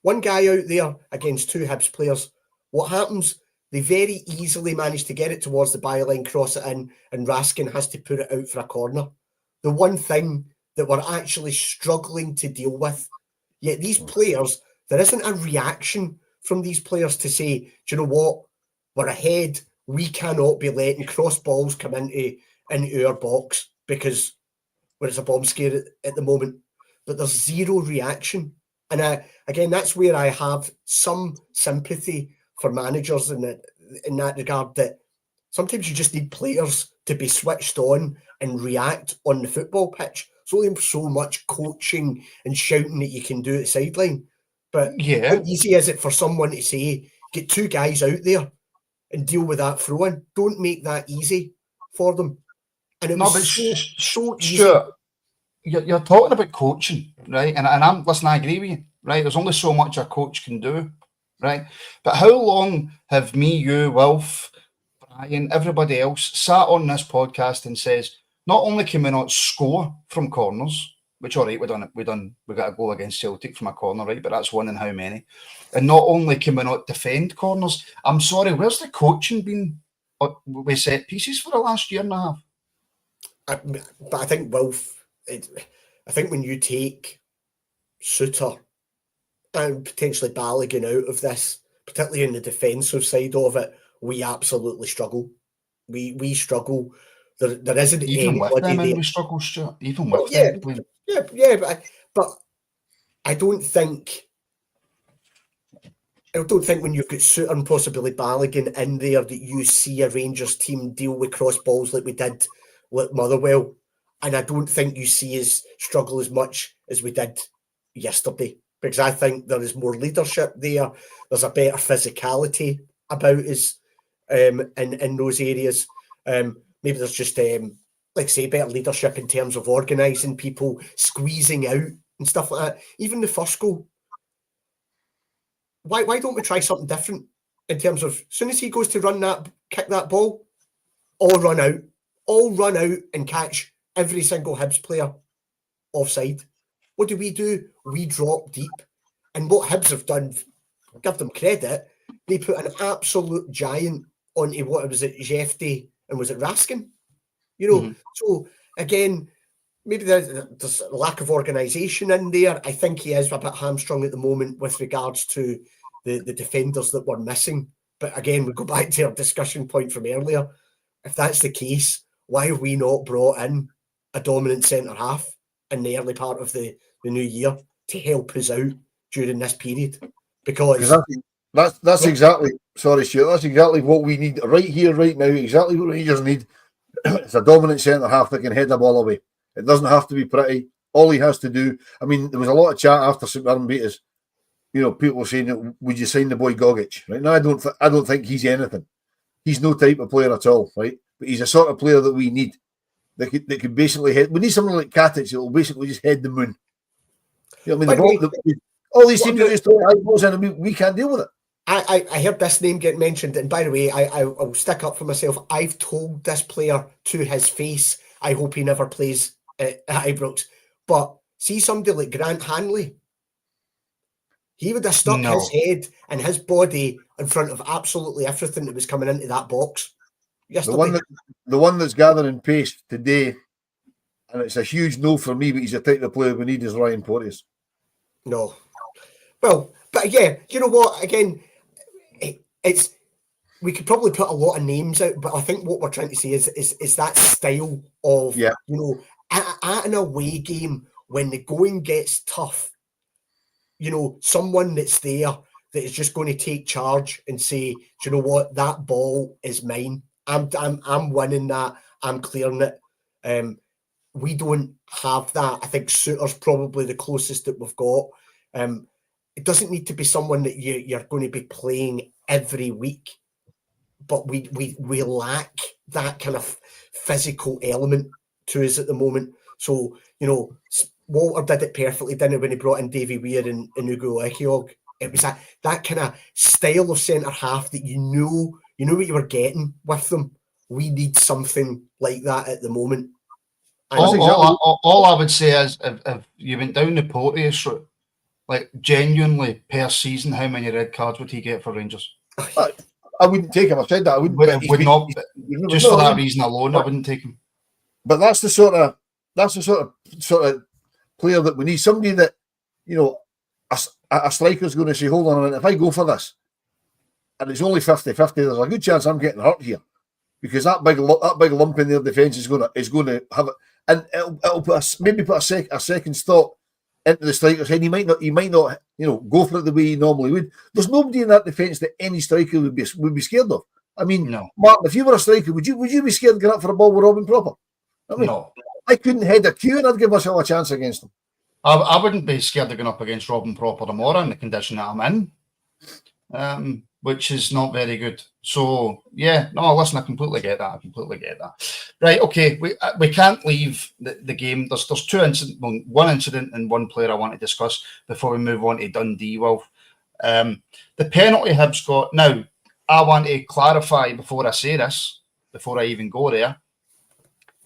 One guy out there against two Hibs players. What happens? They very easily manage to get it towards the byline, cross it in, and Raskin has to put it out for a corner. The one thing that we're actually struggling to deal with. Yet these players, there isn't a reaction from these players to say, do you know what? We're ahead. We cannot be letting cross balls come into our box because it's a bomb scare at the moment. But there's zero reaction. And again, that's where I have some sympathy for managers in that regard, that sometimes you just need players to be switched on and react on the football pitch. There's only so much coaching and shouting that you can do at the sideline. But how easy is it for someone to say, get two guys out there and deal with that throw-in? Don't make that easy for them. And it was so easy. Stuart, you're talking about coaching, right? And I agree with you, right? There's only so much a coach can do, right? But how long have me, you, Wilf, Brian, everybody else sat on this podcast and says, not only can we not score from corners, which all right, we got a goal against Celtic from a corner, right? But that's one in how many? And not only can we not defend corners, I'm sorry, where's the coaching been with set pieces for the last year and a half? But I think, Wilf, I think when you take Suter and potentially Balogun out of this, particularly in the defensive side of it, we absolutely struggle. We struggle. There isn't even anybody with them, there. And we struggle, Stuart. Even with them. But I don't think when you've got Suter and possibly Balogun in there that you see a Rangers team deal with cross balls like we did with Motherwell. And I don't think you see us struggle as much as we did yesterday, because I think there is more leadership there. There's a better physicality about us in those areas. Maybe there's just, like I say, better leadership in terms of organising people, squeezing out and stuff like that. Even the first goal. Why don't we try something different in terms of, as soon as he goes to kick that ball, all run out and catch every single Hibs player offside. What do? We drop deep. And what Hibs have done, give them credit, they put an absolute giant onto what was it, Jefty, and was it Raskin? So again, maybe there's a lack of organisation in there. I think he is a bit hamstrung at the moment with regards to the defenders that we're missing. But again, we go back to our discussion point from earlier. If that's the case, why have we not brought in a dominant centre half in the early part of the new year to help us out during this period? Because that's exactly, sorry Stuart, that's exactly what we need right here, right now, exactly what Rangers need. It's a dominant centre half that can head the ball away. It doesn't have to be pretty. All he has to do, I mean, there was a lot of chat after St Mirren beat us. People were saying, would you sign the boy Gogic? Right now, I don't think he's anything. He's no type of player at all, right? But he's a sort of player that we need. That could basically head. We need someone like Katic that will basically just head the moon. All these teams are just throwing high balls in, and we can't deal with it. I heard this name get mentioned, and by the way, I'll stick up for myself. I've told this player to his face, I hope he never plays at Ibrox. But see somebody like Grant Hanley, he would have stuck his head and his body in front of absolutely everything that was coming into that box yesterday. The one that's gathering pace today, and it's a huge no for me, but he's the type of player we need, is Ryan Porteous. No. Well, but yeah, you know what? Again, we could probably put a lot of names out, but I think what we're trying to say is that style of, at an away game when the going gets tough, someone that's there that is just going to take charge and say, do you know what? That ball is mine. I'm winning that. I'm clearing it. We don't have that. I think Suter's probably the closest that we've got. It doesn't need to be someone that you're going to be playing every week, but we lack that kind of physical element to us at the moment. So, Walter did it perfectly, didn't he, when he brought in Davy Weir and Ugo Ekiog. It was that kind of style of centre half that you know what you were getting with them. We need something like that at the moment. All I would say is if you went down the Porteous route, like genuinely per season, how many red cards would he get for Rangers? I wouldn't take him. I said that I wouldn't. Would not just for that reason alone. I wouldn't take him. But that's the sort of player that we need. Somebody that, you know, a striker's going to say, hold on a minute, if I go for this and it's only 50-50, there's a good chance I'm getting hurt here, because that big lump in their defence is going to have it, and it'll put a second thought into the striker's head. He might not, you know, go for it the way he normally would. There's nobody in that defence that any striker would be scared of. I mean, no. Martin, if you were a striker, would you be scared to get up for a ball with Robin Proper? I mean, no. I couldn't head a queue and I'd give myself a chance against him. I wouldn't be scared of going up against Robin Proper tomorrow in the condition that I'm in, which is not very good. So, yeah, no, listen, I completely get that. Right, okay, we can't leave the game. There's two incidents, one incident and one player I want to discuss before we move on to Dundee, Wolf. The penalty Hibs got. Now, I want to clarify before I say this, before I even go there,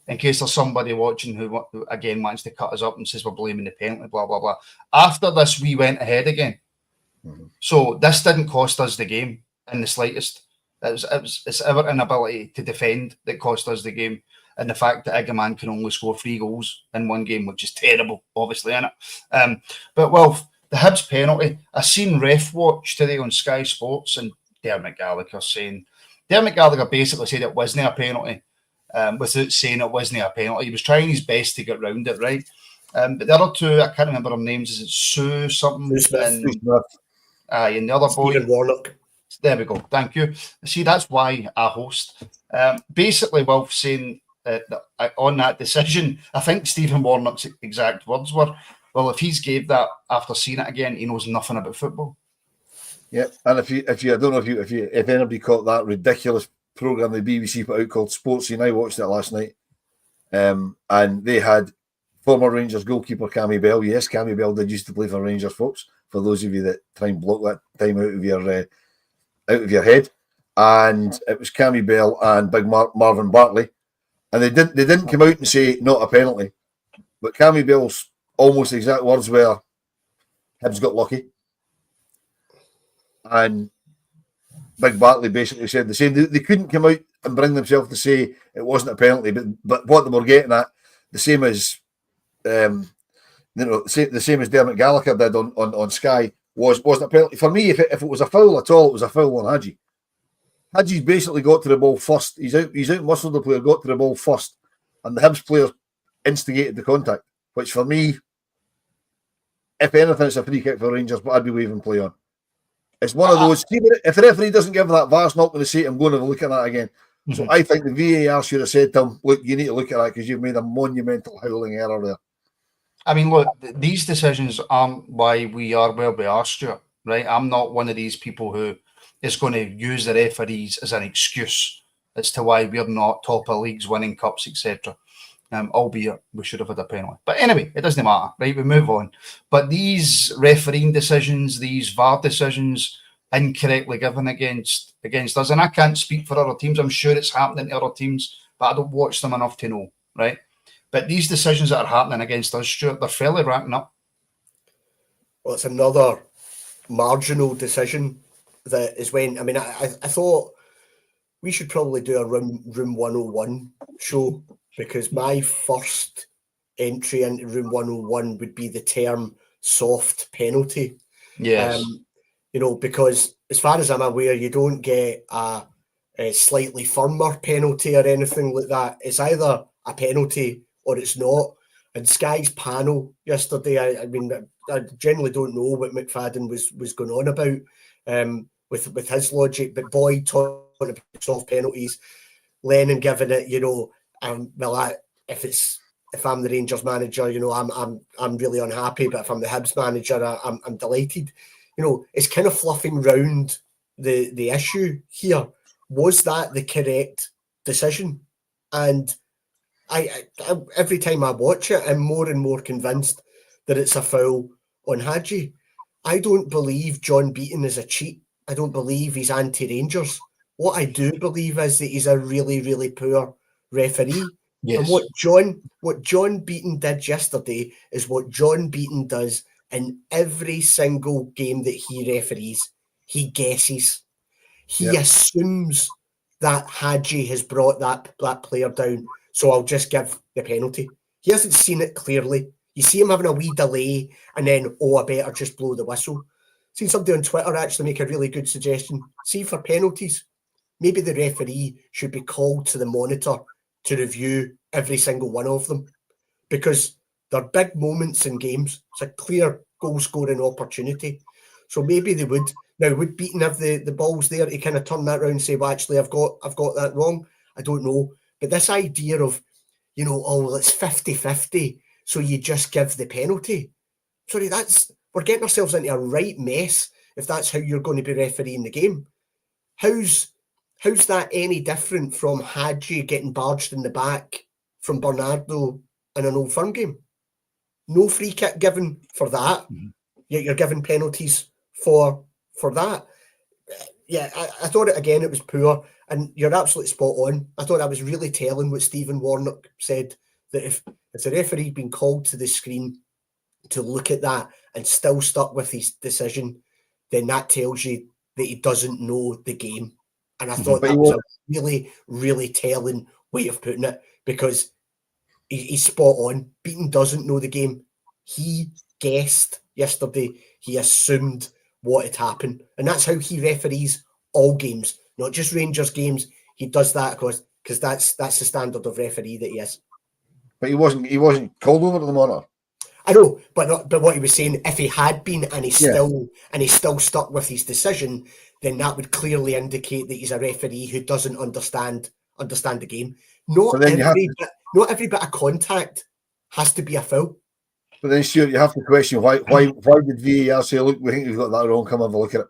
in case there's somebody watching who again wants to cut us up and says we're blaming the penalty, blah, blah, blah. After this, we went ahead again. Mm-hmm. So this didn't cost us the game in the slightest. It's our inability to defend that cost us the game, and the fact that Igaman can only score 3 goals in one game, which is terrible, obviously, isn't it? But, well, the Hibs penalty, I seen Ref Watch today on Sky Sports and Dermot Gallagher basically said it wasn't a penalty. Without saying it wasn't a penalty. He was trying his best to get round it, right? But the other two, I can't remember their names. Is it Sue something? And the other boy, Stephen Warnock. There we go. Thank you. See, that's why I host. Basically, Wolf saying that on that decision, I think Stephen Warnock's exact words were, well, if he's gave that after seeing it again, he knows nothing about football. Yeah, and if you I don't know if anybody caught that ridiculous program the BBC put out called Sportsy, I watched it last night, and they had former Rangers goalkeeper Cammy Bell. Yes, Cammy Bell did used to play for Rangers, folks, for those of you that try and block that time out of your head. And it was Cammy Bell and Big Marvin Bartley, and they didn't come out and say not a penalty, but Cammy Bell's almost exact words were, Hibs got lucky, and Big Bartley basically said the same. They couldn't come out and bring themselves to say it wasn't a penalty, but what they were getting at, the same as the same as Dermot Gallagher did on Sky, wasn't a penalty. For me, if it was a foul at all, it was a foul on Hadji. Hadji's basically got to the ball first. He's out muscled the player, got to the ball first, and the Hibs player instigated the contact, which for me, if anything, it's a free kick for Rangers, but I'd be waving play on. It's one of those, if the referee doesn't give that VAR's not going to say it, I'm going to have a look at that again. Mm-hmm. So I think the VAR should have said to him, look, you need to look at that because you've made a monumental howling error there. I mean, look, these decisions aren't why we are where we are, Stuart, right? I'm not one of these people who is going to use the referees as an excuse as to why we're not top of leagues, winning cups, etc. Albeit we should have had a penalty. But anyway, it doesn't matter, right? We move on. But these refereeing decisions, these VAR decisions, incorrectly given against us, and I can't speak for other teams. I'm sure it's happening to other teams, but I don't watch them enough to know, right? But these decisions that are happening against us, Stuart, they're fairly racking up. Well, it's another marginal decision that is when, I mean, I thought we should probably do a Room 101 show, because my first entry into Room 101 would be the term soft penalty. Yes. Because as far as I'm aware, you don't get a slightly firmer penalty or anything like that. It's either a penalty or it's not. And Sky's panel yesterday, I mean, I generally don't know what McFadden was going on about with his logic, but Boyd talking about soft penalties, Lennon giving it, if I'm the Rangers manager, I'm really unhappy, but if I'm the Hibs manager, I'm delighted. It's kind of fluffing round the issue here. Was that the correct decision? And I every time I watch it, I'm more and more convinced that it's a foul on Hadji. I don't believe John Beaton is a cheat. I don't believe he's anti-Rangers. What I do believe is that he's a really, really poor referee. Yes. And what John Beaton did yesterday is what John Beaton does in every single game that he referees. He guesses. He assumes that Hadji has brought that player down, so I'll just give the penalty. He hasn't seen it clearly. You see him having a wee delay, and then, I better just blow the whistle. Seen somebody on Twitter actually make a really good suggestion. See, for penalties, maybe the referee should be called to the monitor to review every single one of them, because they're big moments in games. It's a clear goal-scoring opportunity. So maybe they would. Now, would Beaton have the balls there to kind of turn that around and say, well, actually, I've got that wrong? I don't know. But this idea of, it's 50-50, so you just give the penalty. Sorry, we're getting ourselves into a right mess if that's how you're going to be refereeing the game. How's that any different from Hadji getting barged in the back from Bernardo in an Old Firm game? No free kick given for that, yet you're giving penalties for that. Yeah, I thought it was poor, and you're absolutely spot on. I thought that was really telling what Stephen Warnock said, that if the referee been called to the screen to look at that and still stuck with his decision, then that tells you that he doesn't know the game. And I thought that was a really, really telling way of putting it, because he's spot on. Beaton doesn't know the game. He guessed yesterday. He assumed what had happened. And that's how he referees all games, not just Rangers games. He does that because that's the standard of referee that he is. But he wasn't called over to the monitor. I know, but what he was saying, if he had been and he's still stuck with his decision, then that would clearly indicate that he's a referee who doesn't understand the game. Not every bit of contact has to be a foul. But then, Stuart, you have to question why did VAR say, look, we think we've got that wrong, come have a look at it.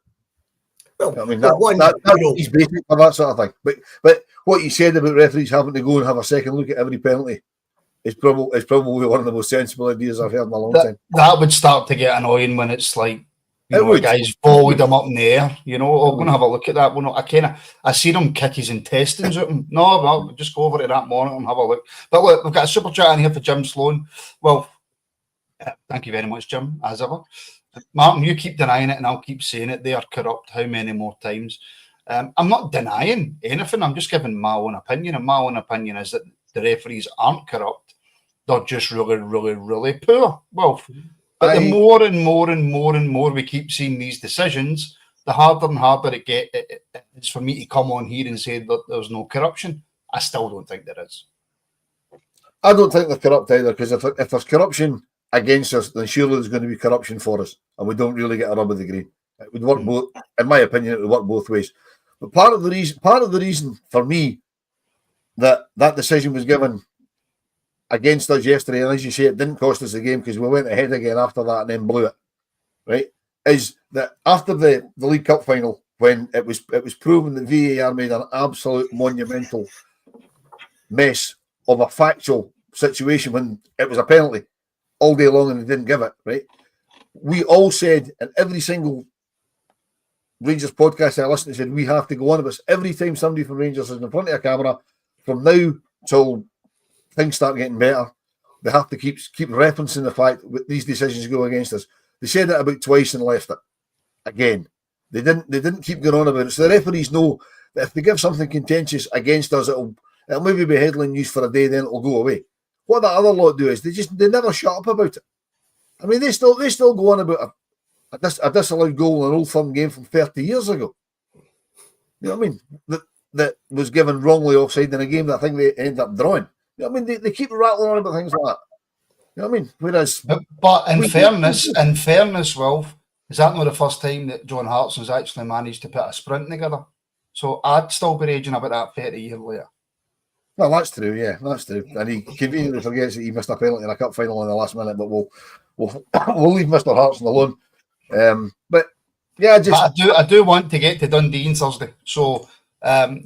Well, I mean, that's basic for that sort of thing. But what you said about referees having to go and have a second look at every penalty is probably one of the most sensible ideas I've heard in a long time. That would start to get annoying when it's like, a guy's volleyed him up in the air. I'm going to have a look at that. I seen him kick his intestines at him. No, well, just go over to that monitor and have a look. But look, we've got a super chat in here for Jim Sloan. Well, thank you very much, Jim, as ever. Martin, you keep denying it and I'll keep saying it. They are corrupt. How many more times? I'm not denying anything. I'm just giving my own opinion. And my own opinion is that the referees aren't corrupt. They're just really, really, really poor. Well, but the more and more and more and more we keep seeing these decisions, the harder and harder it's for me to come on here and say that there's no corruption. I still don't think there is. I don't think they're corrupt either, because if there's corruption against us, then surely there's going to be corruption for us, and we don't really get a rub of the green. It would work both, in my opinion, it would work both ways. But part of the reason for me that decision was given against us yesterday, and as you say, it didn't cost us the game because we went ahead again after that and then blew it, right? Is that after the League Cup final, when it was proven that VAR made an absolute monumental mess of a factual situation when it was a penalty all day long and they didn't give it, right? We all said, and every single Rangers podcast I listened to said, we have to go on about this. Every time somebody from Rangers is in front of a camera, from now till things start getting better, they have to keep referencing the fact that these decisions go against us. They said that about twice and left it. Again, they didn't keep going on about it. So the referees know that if they give something contentious against us, it'll maybe be headline news for a day, then it'll go away. What that other lot do is they never shut up about it. I mean, they still go on about a disallowed goal in an Old Firm game from 30 years ago. You know what I mean? That was given wrongly offside in a game that I think they ended up drawing. You know what I mean? They keep rattling on about things like that. You know what I mean? Whereas, but in fairness, Wolf, is that not the first time that John Hartson's actually managed to put a sprint together? So I'd still be raging about that 30 years later. Well, that's true. Yeah, that's true. And he conveniently forgets that he missed a penalty in a cup final in the last minute. But we'll leave Mr. Hartson alone. But yeah, I do want to get to Dundee on Thursday. So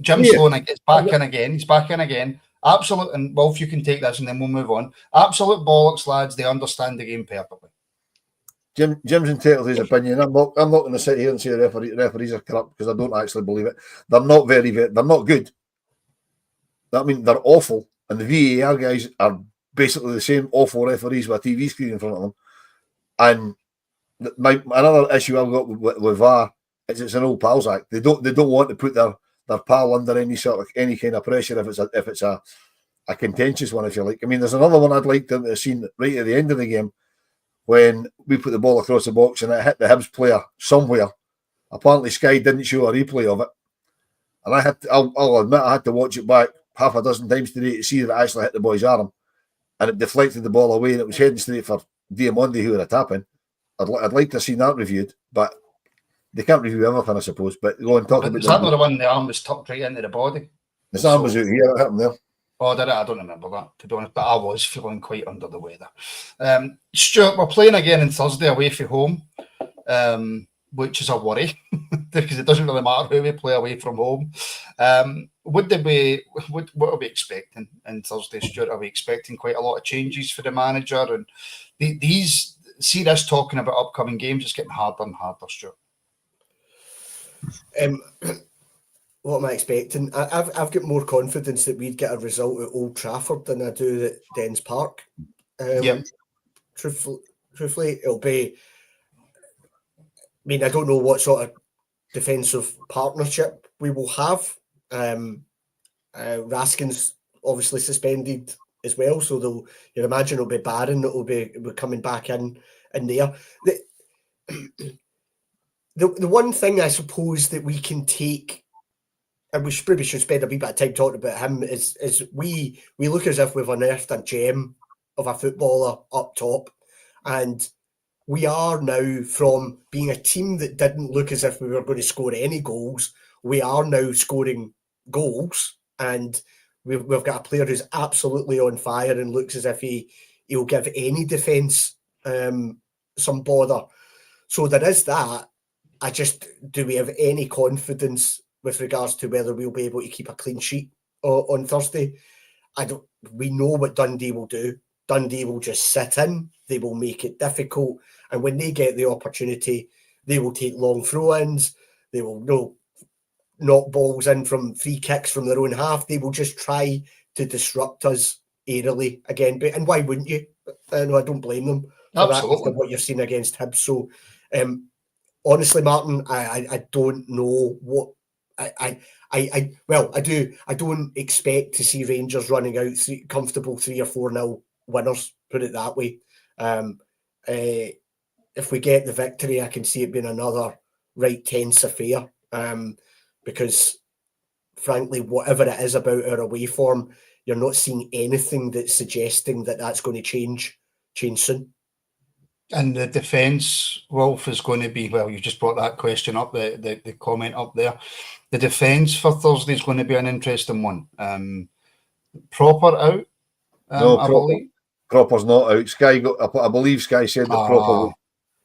Jim Sloan is back in again. He's back in again. Absolute, and Wolf, you can take this and then we'll move on. Absolute bollocks, lads. They understand the game perfectly. Jim's entitled to his opinion. I'm not going to sit here and say referees are corrupt, because I don't actually believe it. They're not they're not good. I mean, they're awful, and the VAR guys are basically the same awful referees with a TV screen in front of them. And another issue I've got with VAR is it's an old pals act. They don't want to put their pal under any kind of pressure if it's a contentious one, if you like. I mean, there's another one I'd like to have seen right at the end of the game, when we put the ball across the box and it hit the Hibs player somewhere. Apparently Sky didn't show a replay of it, and I'll admit I had to watch it back half a dozen times today to see that it actually hit the boy's arm, and it deflected the ball away, and it was heading straight for Diamondi, who had a tap in. I'd like to have seen that reviewed, but they can't review everything, I suppose. But go and talk about. Is that not the one the arm was tucked right into the body? His arm was out here. What happened there? Oh, did it? I don't remember that, to be honest, but I was feeling quite under the weather. Stuart, we're playing again on Thursday away from home, which is a worry because it doesn't really matter who we play away from home. What are we expecting on Thursday, Stuart? Are we expecting quite a lot of changes for the manager? And see this talking about upcoming games, it's getting harder and harder, Stuart. What am I expecting? I've got more confidence that we'd get a result at Old Trafford than I do at Dens Park. Truthfully, it'll be. I mean, I don't know what sort of defensive partnership we will have. Raskin's obviously suspended as well, so you'd imagine it'll be Barron that will be coming back in there. The one thing I suppose that we can take, and we maybe should spend a wee bit of time talking about him, is we look as if we've unearthed a gem of a footballer up top, and we are now, from being a team that didn't look as if we were going to score any goals, we are now scoring goals, and we've got a player who's absolutely on fire and looks as if he'll give any defence some bother. So there is that. Do we have any confidence with regards to whether we'll be able to keep a clean sheet on Thursday? We know what Dundee will do. Dundee will just sit in. They will make it difficult. And when they get the opportunity, they will take long throw-ins. They will knock balls in from free kicks from their own half. They will just try to disrupt us aerially again. And why wouldn't you? I don't blame them for that, for what you've seen against Hibs. So, honestly, Martin, I don't know what I do. I don't expect to see Rangers running out comfortable 3 or 4-0 winners. Put it that way. If we get the victory, I can see it being another right tense affair. Because, frankly, whatever it is about our away form, you're not seeing anything that's suggesting that that's going to change soon. And the defence, Wolf, is going to be, well, you just brought that question up, the comment up there. The defence for Thursday is going to be an interesting one. Proper out? No, I believe. Proper's not out. I believe Sky said that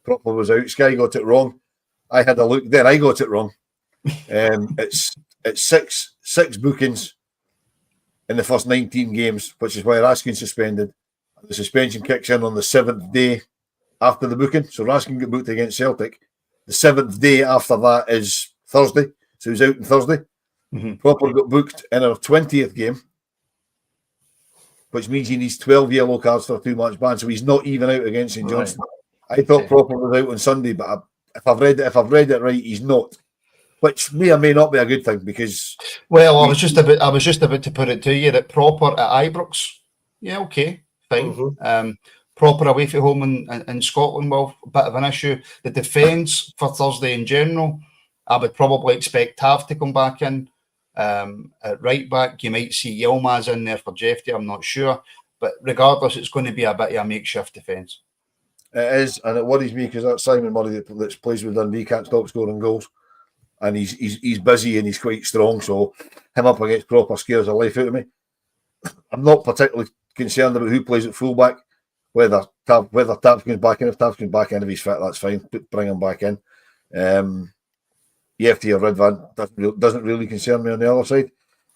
Proper was out. Sky got it wrong. I had a look there. I got it wrong. It's six bookings in the first 19 games, which is why Raskin's suspended. The suspension kicks in on the 7th day after the booking. So Raskin got booked against Celtic. The 7th day after that is Thursday. So he's out on Thursday. Mm-hmm. Proper got booked in our 20th game, which means he needs 12 yellow cards for a 2-match ban. So he's not even out against St Johnstone. Right. I thought Proper was out on Sunday, but if I've read it right, he's not. Which may or may not be a good thing, because I was just about to put it to you that Proper at Ibrox, yeah, okay, fine. Mm-hmm. Proper away from home in Scotland, well, a bit of an issue. The defence for Thursday in general, I would probably expect Tav to come back in. At right back, you might see Yilmaz in there for Jeffy, I'm not sure. But regardless, it's going to be a bit of a makeshift defence. It is, and it worries me because that Simon Murray that plays with Dundee can't stop scoring goals. And he's busy and he's quite strong, so him up against Proper scares the life out of me. I'm not particularly concerned about who plays at fullback, whether Tav comes back in. If Tav comes back in, if he's fit, that's fine. Bring him back in. EFT or Redvan doesn't really concern me on the other side.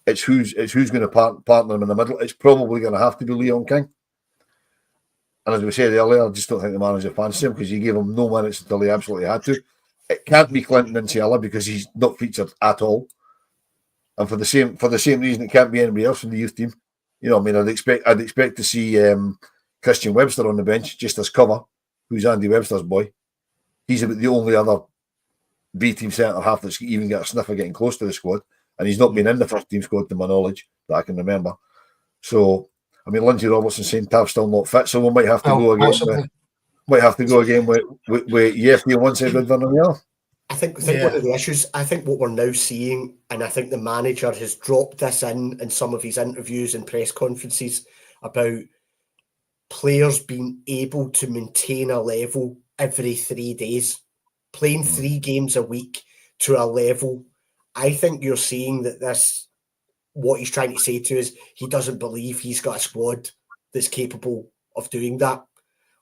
It's who's going to partner him in the middle. It's probably going to have to be Leon King. And as we said earlier, I just don't think the manager fancied him because he gave him no minutes until he absolutely had to. It can't be Clinton and Ciala because he's not featured at all. And for the same reason, it can't be anybody else from the youth team. You know, I mean, I'd expect to see Christian Webster on the bench just as cover, who's Andy Webster's boy. He's about the only other B team centre half that's even got a sniff of getting close to the squad, and he's not been in the first team squad to my knowledge that I can remember. So, I mean, Lindsay Robertson saying Tav's still not fit, so we might have to go again. Might have to go again with EFD on one side, Redburn on the other. I think one of the issues, I think what we're now seeing, and I think the manager has dropped this in some of his interviews and press conferences about players being able to maintain a level every 3 days, playing 3 games a week to a level. I think you're seeing that what he's trying to say to us, he doesn't believe he's got a squad that's capable of doing that.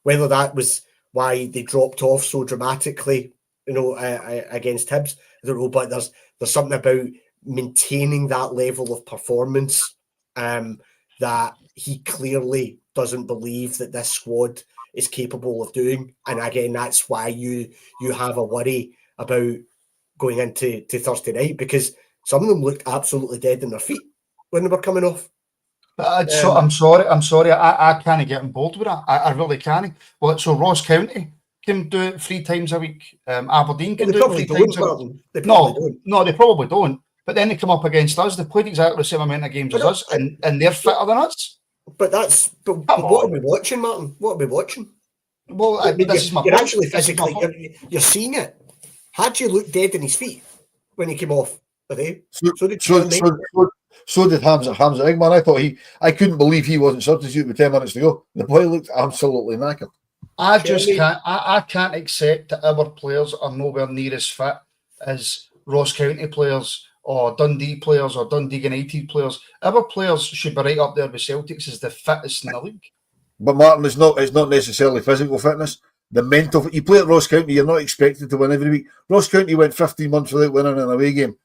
Whether that was why they dropped off so dramatically, against Hibs, I don't know, but there's something about maintaining that level of performance that he clearly doesn't believe that this squad is capable of doing. And again, that's why you have a worry about going into Thursday night, because some of them looked absolutely dead in their feet when they were coming off. I'm sorry, I can't get involved with that. I really can't. Well, so Ross County can do it 3 times a week. Aberdeen can do it 3 times a week. No, they probably don't. But then they come up against us. They played exactly the same amount of games as us, and they're fitter than us. But what are we watching, Martin? What are we watching? Well, this is my you're point. Actually physically, you're seeing it. Had you looked dead in his feet when he came off today? So did Hamza Eggman. I couldn't believe he wasn't substituted with 10 minutes to go. The boy looked absolutely knackered. I can't accept that our players are nowhere near as fit as Ross County players or Dundee players or Dundee United players. Our players should be right up there with Celtics as the fittest in the league. But Martin, it's not necessarily physical fitness. The mental. You play at Ross County, you're not expected to win every week. Ross County went 15 months without winning an away game,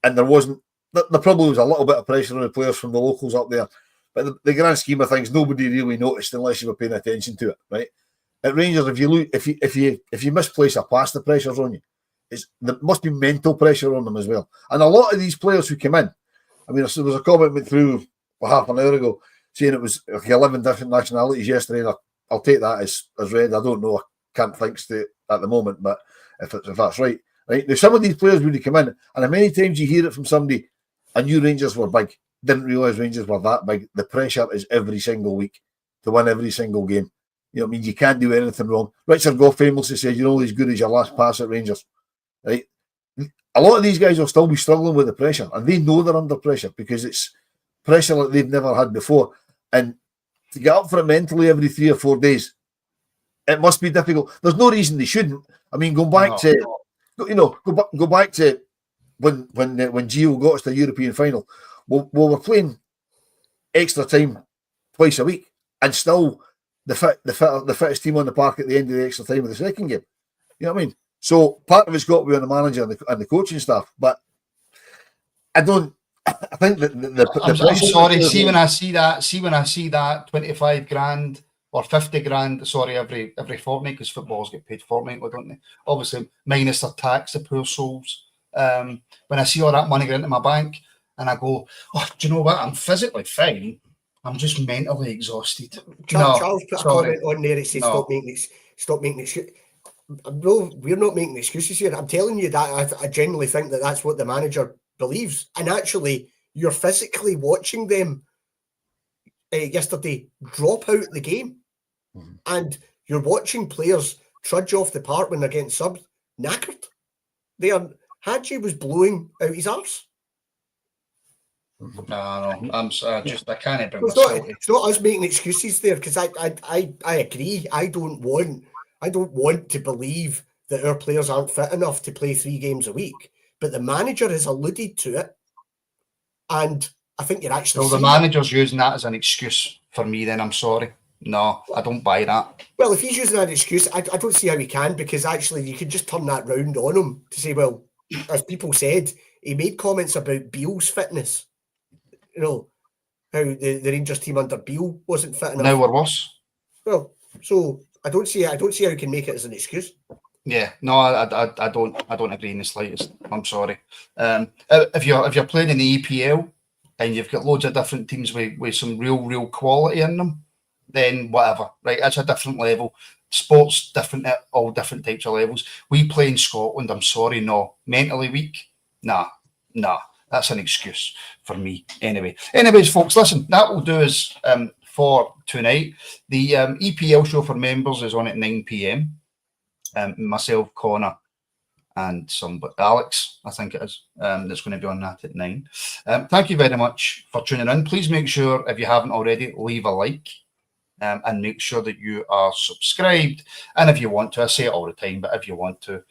and there probably was a little bit of pressure on the players from the locals up there. But the grand scheme of things, nobody really noticed unless you were paying attention to it, right? At Rangers, if you misplace a pass, the pressure's on you. There must be mental pressure on them as well. And a lot of these players who came in, I mean, there was a comment went through half an hour ago saying it was like 11 different nationalities yesterday. I'll take that as read. I don't know. I can't think straight at the moment, but if that's right. Now, some of these players would come in, and many times you hear it from somebody, I knew Rangers were big. Didn't realise Rangers were that big. The pressure is every single week to win every single game. You know what I mean? You can't do anything wrong. Richard Gough famously said, you're only as good as your last pass at Rangers. Right? A lot of these guys will still be struggling with the pressure, and they know they're under pressure because it's pressure like they've never had before. And to get up for it mentally every 3 or 4 days, it must be difficult. There's no reason they shouldn't. I mean, go back to when Gio got us to the European final. We were playing extra time twice a week, and still the fittest team on the park at the end of the extra time of the second game. You know what I mean? So part of it's got to be on the manager and the coaching staff. But I think that I'm sorry. See when I see that 25 grand or 50 grand. Sorry, every fortnight, because footballers get paid fortnightly, don't they? Obviously, minus their tax, the poor souls. When I see all that money go into my bank, and I go, oh, do you know what? I'm physically fine. I'm just mentally exhausted. Charles put a comment on there. It says stop making excuses. No, we're not making excuses here. I'm telling you that I genuinely think that that's what the manager believes. And actually, you're physically watching them yesterday drop out the game. Mm-hmm. And you're watching players trudge off the park when they're getting subbed, knackered. Hadji was blowing out his arse. No, I can't bring it's not us making excuses there, because I agree. I don't want to believe that our players aren't fit enough to play 3 games a week. But the manager has alluded to it, and I think you're actually. So the manager's using that as an excuse for me. Then I'm sorry. No, I don't buy that. Well, if he's using that excuse, I don't see how he can, because actually you could just turn that round on him to say, well, as people said, he made comments about Beale's fitness. You know, how the Rangers team under Beale wasn't fit enough. Now we're worse. Well, So I don't see how you can make it as an excuse. Yeah, no, I don't agree in the slightest. I'm sorry. If you're playing in the EPL and you've got loads of different teams with some real quality in them, then whatever, right? It's a different level. Sport's different at all different types of levels. We play in Scotland. I'm sorry, no. Mentally weak? Nah. That's an excuse for me. Anyways, folks, listen, that will do us for tonight. The EPL show for members is on at 9 p.m. Myself, Connor, and Alex, I think it is, that's going to be on that at 9. Thank you very much for tuning in. Please make sure, if you haven't already, leave a like. And make sure that you are subscribed. And if you want to, I say it all the time, but if you want to,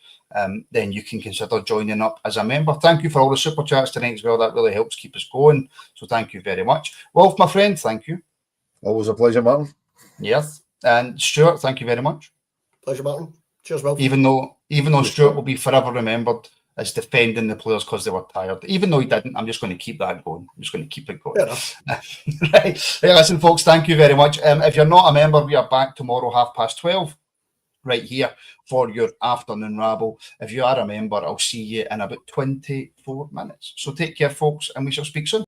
then you can consider joining up as a member. Thank you for all the super chats tonight as well. That really helps keep us going. So thank you very much. Wolf, my friend, thank you. Always a pleasure, Martin. Yes. And Stuart, thank you very much. Pleasure, Martin. Cheers, Wolf. Even though Stuart will be forever remembered as defending the players because they were tired. Even though he didn't, I'm just going to keep that going. I'm just going to keep it going. Right. Hey, listen, folks, thank you very much. If you're not a member, we are back tomorrow, 12:30, right here for your afternoon rabble. If you are a member, I'll see you in about 24 minutes. So take care, folks, and we shall speak soon.